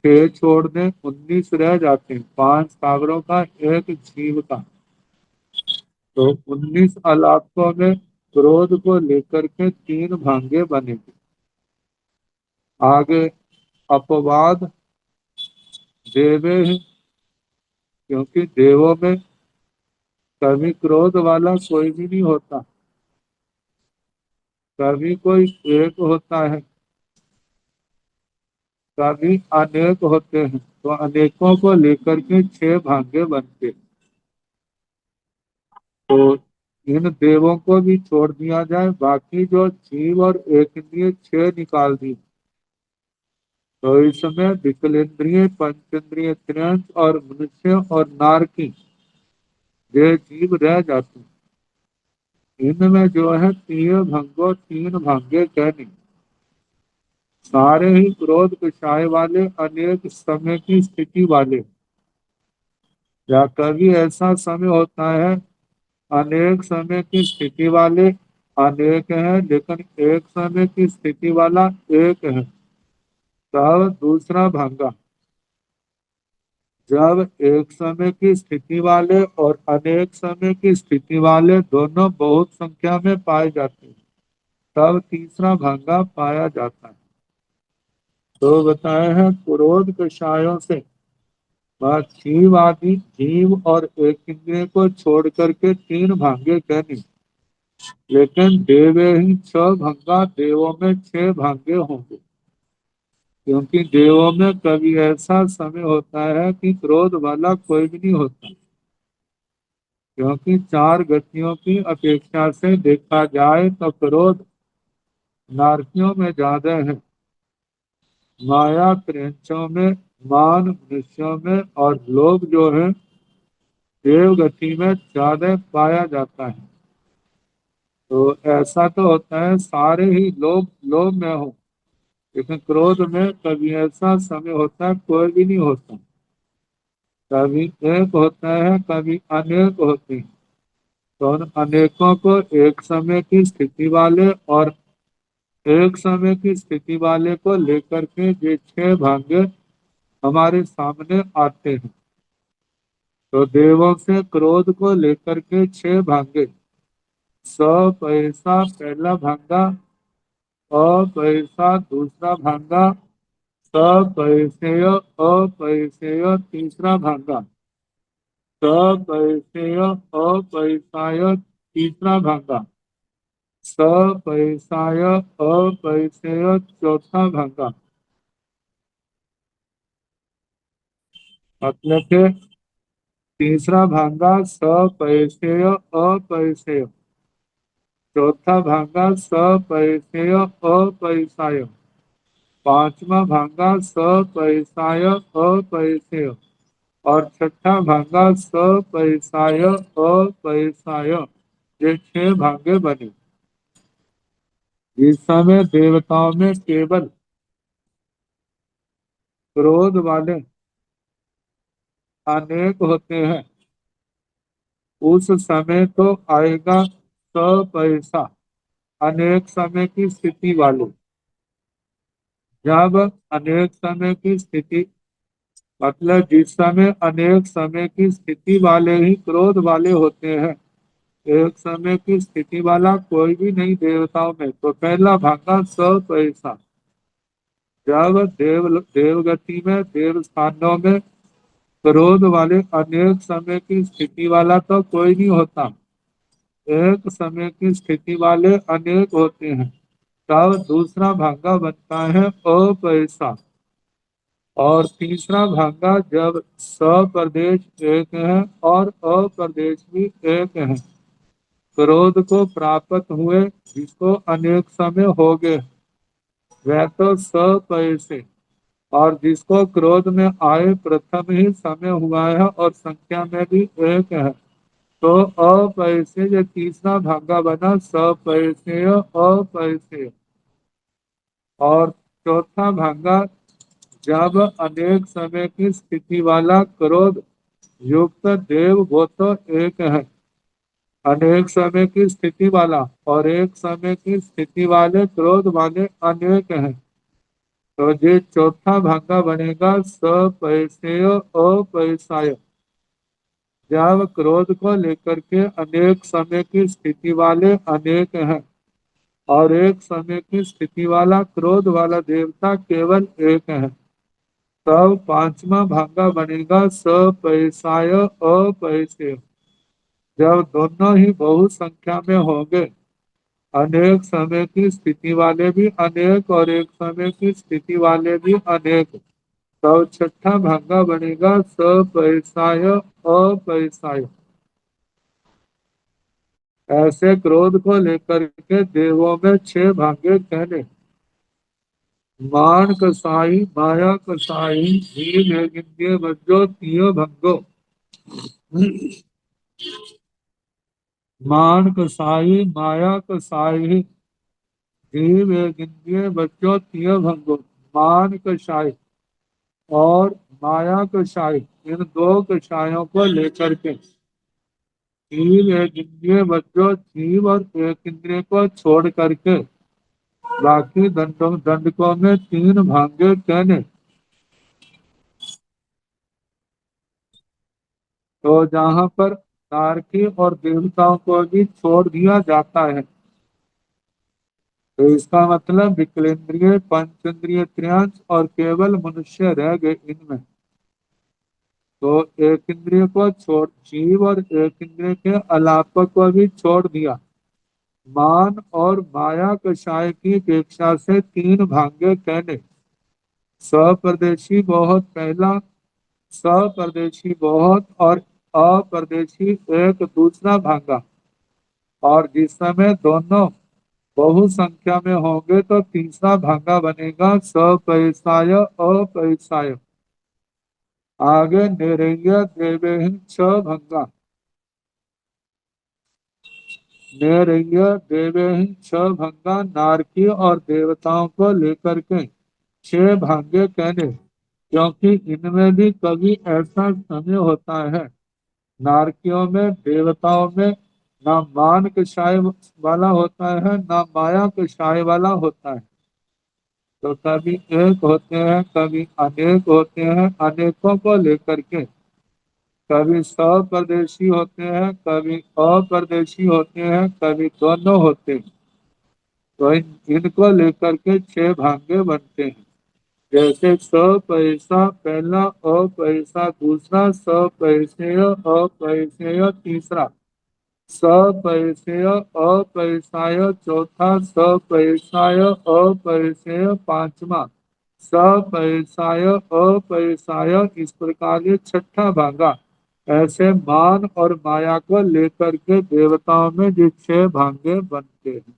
6 छोड़ दें 19 रह जाते हैं, 5 सागरों का एक जीव का। तो 19 अलापकों में क्रोध को लेकर के तीन भांगे बनेंगे। आगे अपवाद देवे हैं, क्योंकि देवों में कभी क्रोध वाला कोई भी नहीं होता, कभी कोई एक होता है, कभी अनेक होते हैं। तो अनेकों को लेकर के 6 भांगे बनते हैं। तो इन देवों को भी छोड़ दिया जाए, बाकी जो जीव और एक इंद्रिय 6 निकाल दी। तो इसमें विकलेंद्रिय पंचेंद्रिय त्रियंश और मनुष्य और नारकी ये जीव रह जाते हैं। इनमें जो है तीन भंगो तीन भांगे कहने, सारे ही क्रोध कषाय वाले, अनेक समय की स्थिति वाले। या कभी ऐसा समय होता है अनेक समय की स्थिति वाले अनेक है, लेकिन एक समय की स्थिति वाला एक है। तब दूसरा भांगा, जब एक समय की स्थिति वाले और अनेक समय की स्थिति वाले दोनों बहुत संख्या में पाए जाते हैं, तब तीसरा भांगा पाया जाता है। तो बताए हैं क्रोध कषायों से वह जीव आदि जीव और एक इंद्रिय को छोड़ करके तीन भांगे कहने, लेकिन देवे ही 6 भंगा, देवों में 6 भांगे होंगे। क्योंकि देवों में कभी ऐसा समय होता है कि क्रोध वाला कोई भी नहीं होता, क्योंकि 4 गतियों की अपेक्षा से देखा जाए तो क्रोध नारकियों में ज्यादा है। माया क्रेंचों में, मान मनुष्यों में और लोभ जो है देव गति में ज्यादा पाया जाता है। तो ऐसा तो होता है सारे ही लोभ लोभ में हो, लेकिन क्रोध में कभी ऐसा समय होता है कोई भी नहीं होता, कभी एक होता है कभी अनेक होते हैं। तो उन अनेकों को एक समय की स्थिति वाले और एक समय की स्थिति वाले को लेकर के ये छह भाग्य हमारे सामने आते हैं। तो देवों से क्रोध को लेकर के छह भाग्य, सौ पैसा पहला भागा, पैसा दूसरा भागा, पैसेय अपैसेय तीसरा भागा, पैसेय अपैसाय तीसरा भागा, पैसाय अपैसेय चौथा भागा। मतलब कि तीसरा भागा पैसेय अपैसेय, चौथा भागा पैसेय अपैसाय, पांचवा भागा पैसाय अपैसेय और छठा भागा पैसाय अपैसाय। ये छह भागे बने। इस समय देवताओं में केवल क्रोध वाले अनेक होते हैं। उस समय तो आएगा पैसा अनेक समय की स्थिति वाले। जब अनेक समय की स्थिति मतलब जिस समय अनेक समय की स्थिति वाले ही क्रोध वाले होते हैं, एक समय की स्थिति वाला कोई भी नहीं देवताओं में। तो पहला भागा पैसा। जब देवगति में देव स्थानों में क्रोध वाले अनेक समय की स्थिति वाला तो कोई नहीं होता, एक समय की स्थिति वाले अनेक होते हैं। तब दूसरा भागा बनता है अपैसा और तीसरा भागा जब स्वप्रदेश एक है और अप्रदेश भी एक है, क्रोध को प्राप्त हुए जिसको अनेक समय हो गए वह तो स्वपैसे, और जिसको क्रोध में आए प्रथम ही समय हुआ है और संख्या में भी एक है, तो अपैसे ये तीसरा भागा बना सपैसे अपैसे। और चौथा भागा जब अनेक समय की स्थिति वाला क्रोध युक्त देव वो तो एक है, अनेक समय की स्थिति वाला और एक समय की स्थिति वाले क्रोध वाले अनेक हैं। तो ये चौथा भागा बनेगा सपैसेय अपैसाय। जब क्रोध को लेकर के अनेक समय की स्थिति वाले अनेक हैं और एक समय की स्थिति वाला क्रोध वाला देवता केवल एक है, तब पांचवा भागा बनेगा सपैसाय अपैसेय। जब दोनों ही बहुत संख्या में होंगे, अनेक समय की स्थिति वाले भी अनेक और एक समय की स्थिति वाले भी अनेक, तो छठा भागा बनेगा सपैसाय अपैसाय। ऐसे क्रोध को लेकर के देवों में छह भागे कहने, मान कसाई माया कसाई जीव इंद्रिय बज्जो तियो भंगो। मान कसाई माया कसाई जीव इंद्रिय बज्जो तियो भंगो। मान कसाई और माया कसाई इन दो कसायों को लेकर के जीव एक इंद्रिय बच्चों जीव और एक इंद्रिय को छोड़ करके बाकी दंडकों में तीन भागे कहने। तो जहाँ पर तार्की और देवताओं को भी छोड़ दिया जाता है, तो इसका मतलब विकलेंद्रिय पंचेंद्रिय त्रयांश और केवल मनुष्य रह गए इनमें। तो एक इंद्रिय को छोड़ जीव और एक इंद्रिय के अलाप को भी छोड़ दिया। मान और माया कषाय की अपेक्षा से तीन भाग्य कहने, स्वप्रदेशी बहुत पहला, स्वप्रदेशी बहुत और अप्रदेशी एक दूसरा भागा। और जिस समय दोनों बहुसंख्या में होंगे तो तीसरा भागा बनेगा सपैसाय अपैसाय। आगे निरंग देवे छ भंगा, निरंग देवे छ भंगा नारकी और देवताओं को लेकर के छह भाग्य कहने, क्योंकि इनमें भी कभी ऐसा समय होता है, नारकियों में देवताओं में ना मान कषाय वाला होता है ना माया कषाय वाला होता है। तो कभी एक होते हैं कभी अनेक होते हैं, अनेकों को लेकर के कभी स्वप्रदेशी होते हैं कभी अप्रदेशी होते हैं कभी दोनों होते हैं। तो इनको लेकर के छह भागे बनते हैं। जैसे स पैसा पहला, पैसा दूसरा, पैसे अपैसेय तीसरा, पैसेय अपैसाय चौथा, पैसाय अपैसेय पांचवा, पैसाय अपैसाय इस प्रकार ये छठा भागा। ऐसे मान और माया को लेकर के देवताओं में जो छह भागे बनते हैं।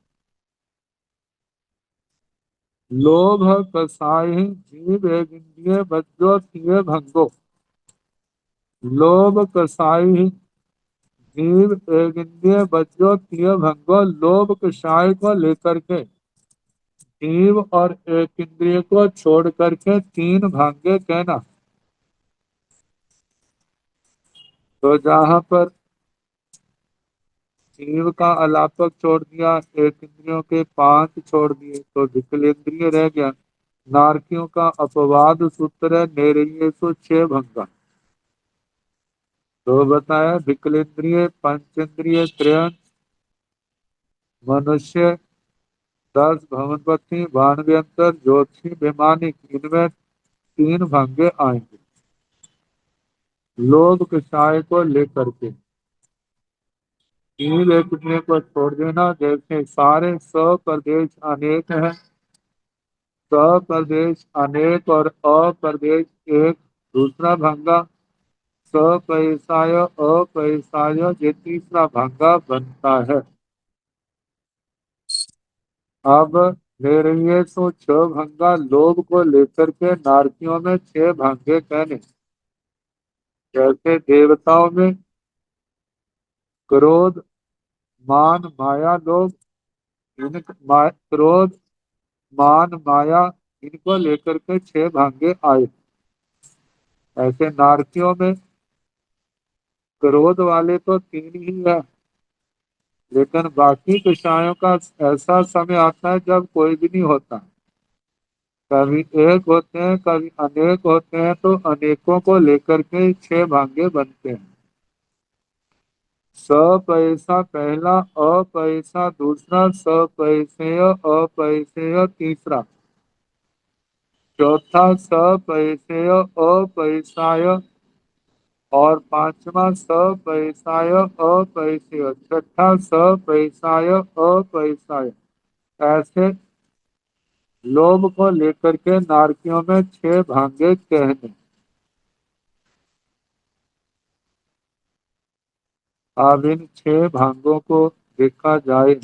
लोभ कसाई जीव एक इंद्रिय बज्जो तिय भंगो, लोभ कसाई जीव एक इंद्रिय बज्जो तिय भंगो, लोभ कषाय को लेकर के जीव और एक इंद्रिय को छोड़ करके तीन भाग्य कहना। तो जहाँ पर जीव का अलापक छोड़ दिया, एक इंद्रियों के पांच छोड़ दिए तो विकलेंद्रिय रह गया। नारकियों का अपवाद सूत्र है नेरिय सो छह भंगा। तो बताया विकलेंद्रिय पंचेंद्रिय त्रयन मनुष्य 10 भवनपति बाणव्यंतर ज्योतिषी वैमानिक, इनमें तीन भंगे आएंगे लोभ कषाय को लेकर के। तीन लेखने को छोड़ देना, जैसे सारे स्वप्रदेश अनेक है, स्वप्रदेश अनेक और अप्रदेश एक। दूसरा भंगा स्वपैसाय अपैसाय, ये तीसरा भंगा बनता है। अब ले रही है तो छह भंगा लोभ को लेकर के नारकियों में छह भंगे कहने। जैसे देवताओं में क्रोध मान माया लोभ, क्रोध मान माया इनको लेकर के छह भांगे आए। ऐसे नारकियों में क्रोध वाले तो तीन ही है, लेकिन बाकी विषयों का ऐसा समय आता है जब कोई भी नहीं होता। कभी एक होते हैं कभी अनेक होते हैं, तो अनेकों को लेकर के छह भांगे बनते हैं। स पैसा पहला, अपैसा दूसरा, पैसेय अपैसेय तीसरा, चौथा पैसेय अपैसाय और पांचवा पैसाय अपैसेय, छठा पैसाय अपैसाय। ऐसे लोभ को लेकर के नारकियों में छह भांगे कहने। अब इन छह भांगों को देखा जाए,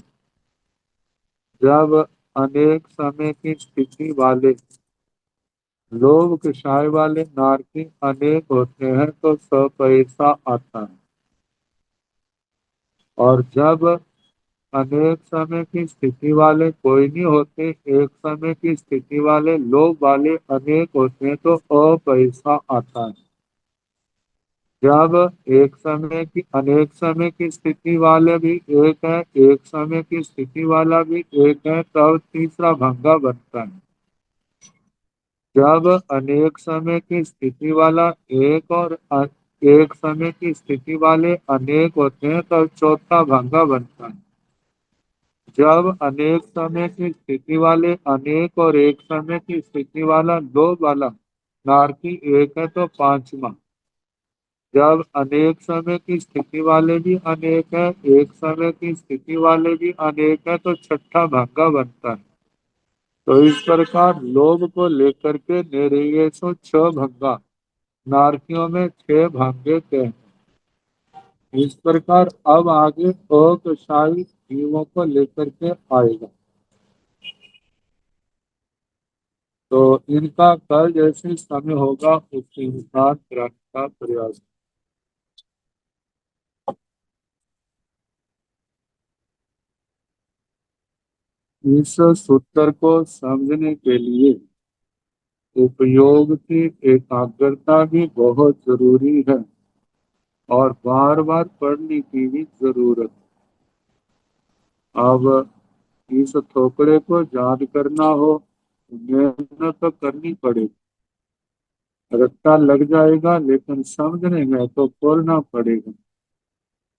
जब अनेक समय की स्थिति वाले लोभ कषाय वाले नारकी अनेक होते हैं तो सपैसा आता है, और जब अनेक समय की स्थिति वाले कोई नहीं होते, एक समय की स्थिति वाले लोभ वाले अनेक होते हैं तो अपैसा आता है। जब एक समय की अनेक समय की स्थिति वाले भी एक है, एक समय की स्थिति वाला भी एक है, तब तीसरा भंगा बनता है। जब अनेक समय की स्थिति वाला एक और एक समय की स्थिति वाले अनेक होते हैं तब चौथा भंगा बनता है। जब अनेक समय की स्थिति वाले अनेक और एक समय की स्थिति वाला दो वाला नारकी एक है तो पांचवा। जब अनेक समय की स्थिति वाले भी अनेक है, एक समय की स्थिति वाले भी अनेक है, तो छठा भंगा बनता है। तो इस प्रकार लोभ को लेकर के निरय सो छह भंगा, नारकियों में छह भांगे थे। इस प्रकार अब आगे अकशाई जीवों को लेकर के आएगा। तो इनका कल जैसे समय होगा उसके अनुसार कराने का प्रयास। इस सूत्र को समझने के लिए उपयोग की एकाग्रता भी बहुत जरूरी है और बार बार पढ़ने की भी जरूरत। अब इस थोकड़े को याद करना हो तो मेहनत तो करनी पड़ेगी। रट्टा लग जाएगा लेकिन समझने में तो बोलना पड़ेगा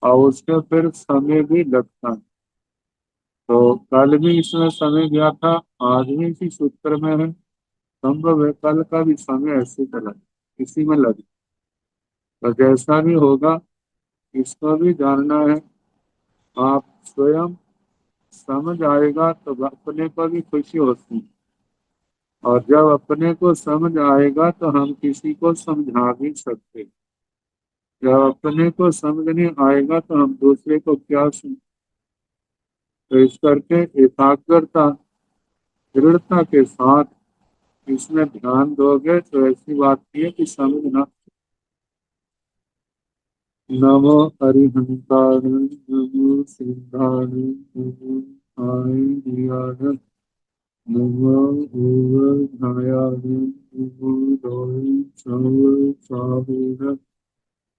और उसके फिर समय भी लगता है। तो कल भी इसमें समय गया था, आज भी इसी सूत्र में है। संभव है कल का भी समय ऐसे चला इसी में लगे। तो जैसा भी होगा इसको भी जानना है। आप स्वयं समझ आएगा तो अपने को भी खुशी होती है और जब अपने को समझ आएगा तो हम किसी को समझा भी सकते। जब अपने को समझ नहीं आएगा तो हम दूसरे को क्या समझ। तो इस करके एकाग्रता दृढ़ता के साथ इसमें ध्यान दोगे तो ऐसी बात नहीं है कि समझना। नमो हरिहंताय नमो सिद्धाय नमो आय नमो ओवधायाय नमो दोय सव साहुर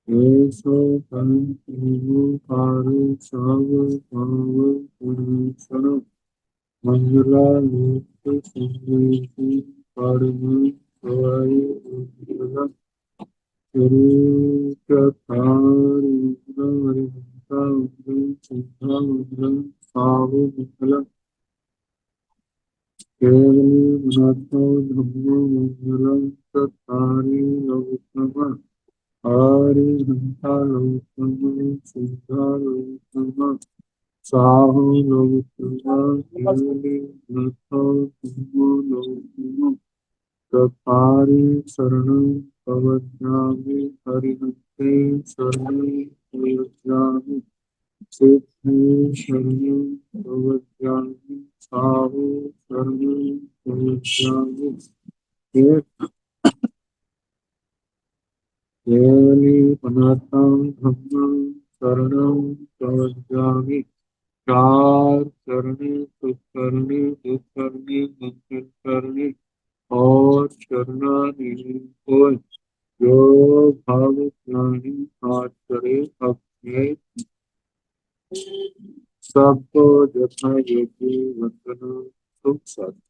ऐसो नमो पारो सव पाव पुरुषण मंगलालोक संवेदी परम सोय उज्ज्वल केवली गुणात्मो धम्मो मंगलम चत्तारि लोकम हरिहंता लोकम सिद्धा लोकम साहु लोकम केवली गुणात्मो धम्मो लोकम चत्तारि शरणं प्रवज्ञामि हरिहंते शरणं प्रवज्ञामि सिद्धि शरणं प्रवज्ञामि साहु शरणं प्रवज्ञामि केवली अनाथं धम्मं शरणं प्रवज्ञामि चार चरणी सुकरणी दुष्करणी मंगल करणी और शरणागति होय। जो भाव ज्ञानी आज करे अपने सबको यथा योग्य वंदना सुख साधन।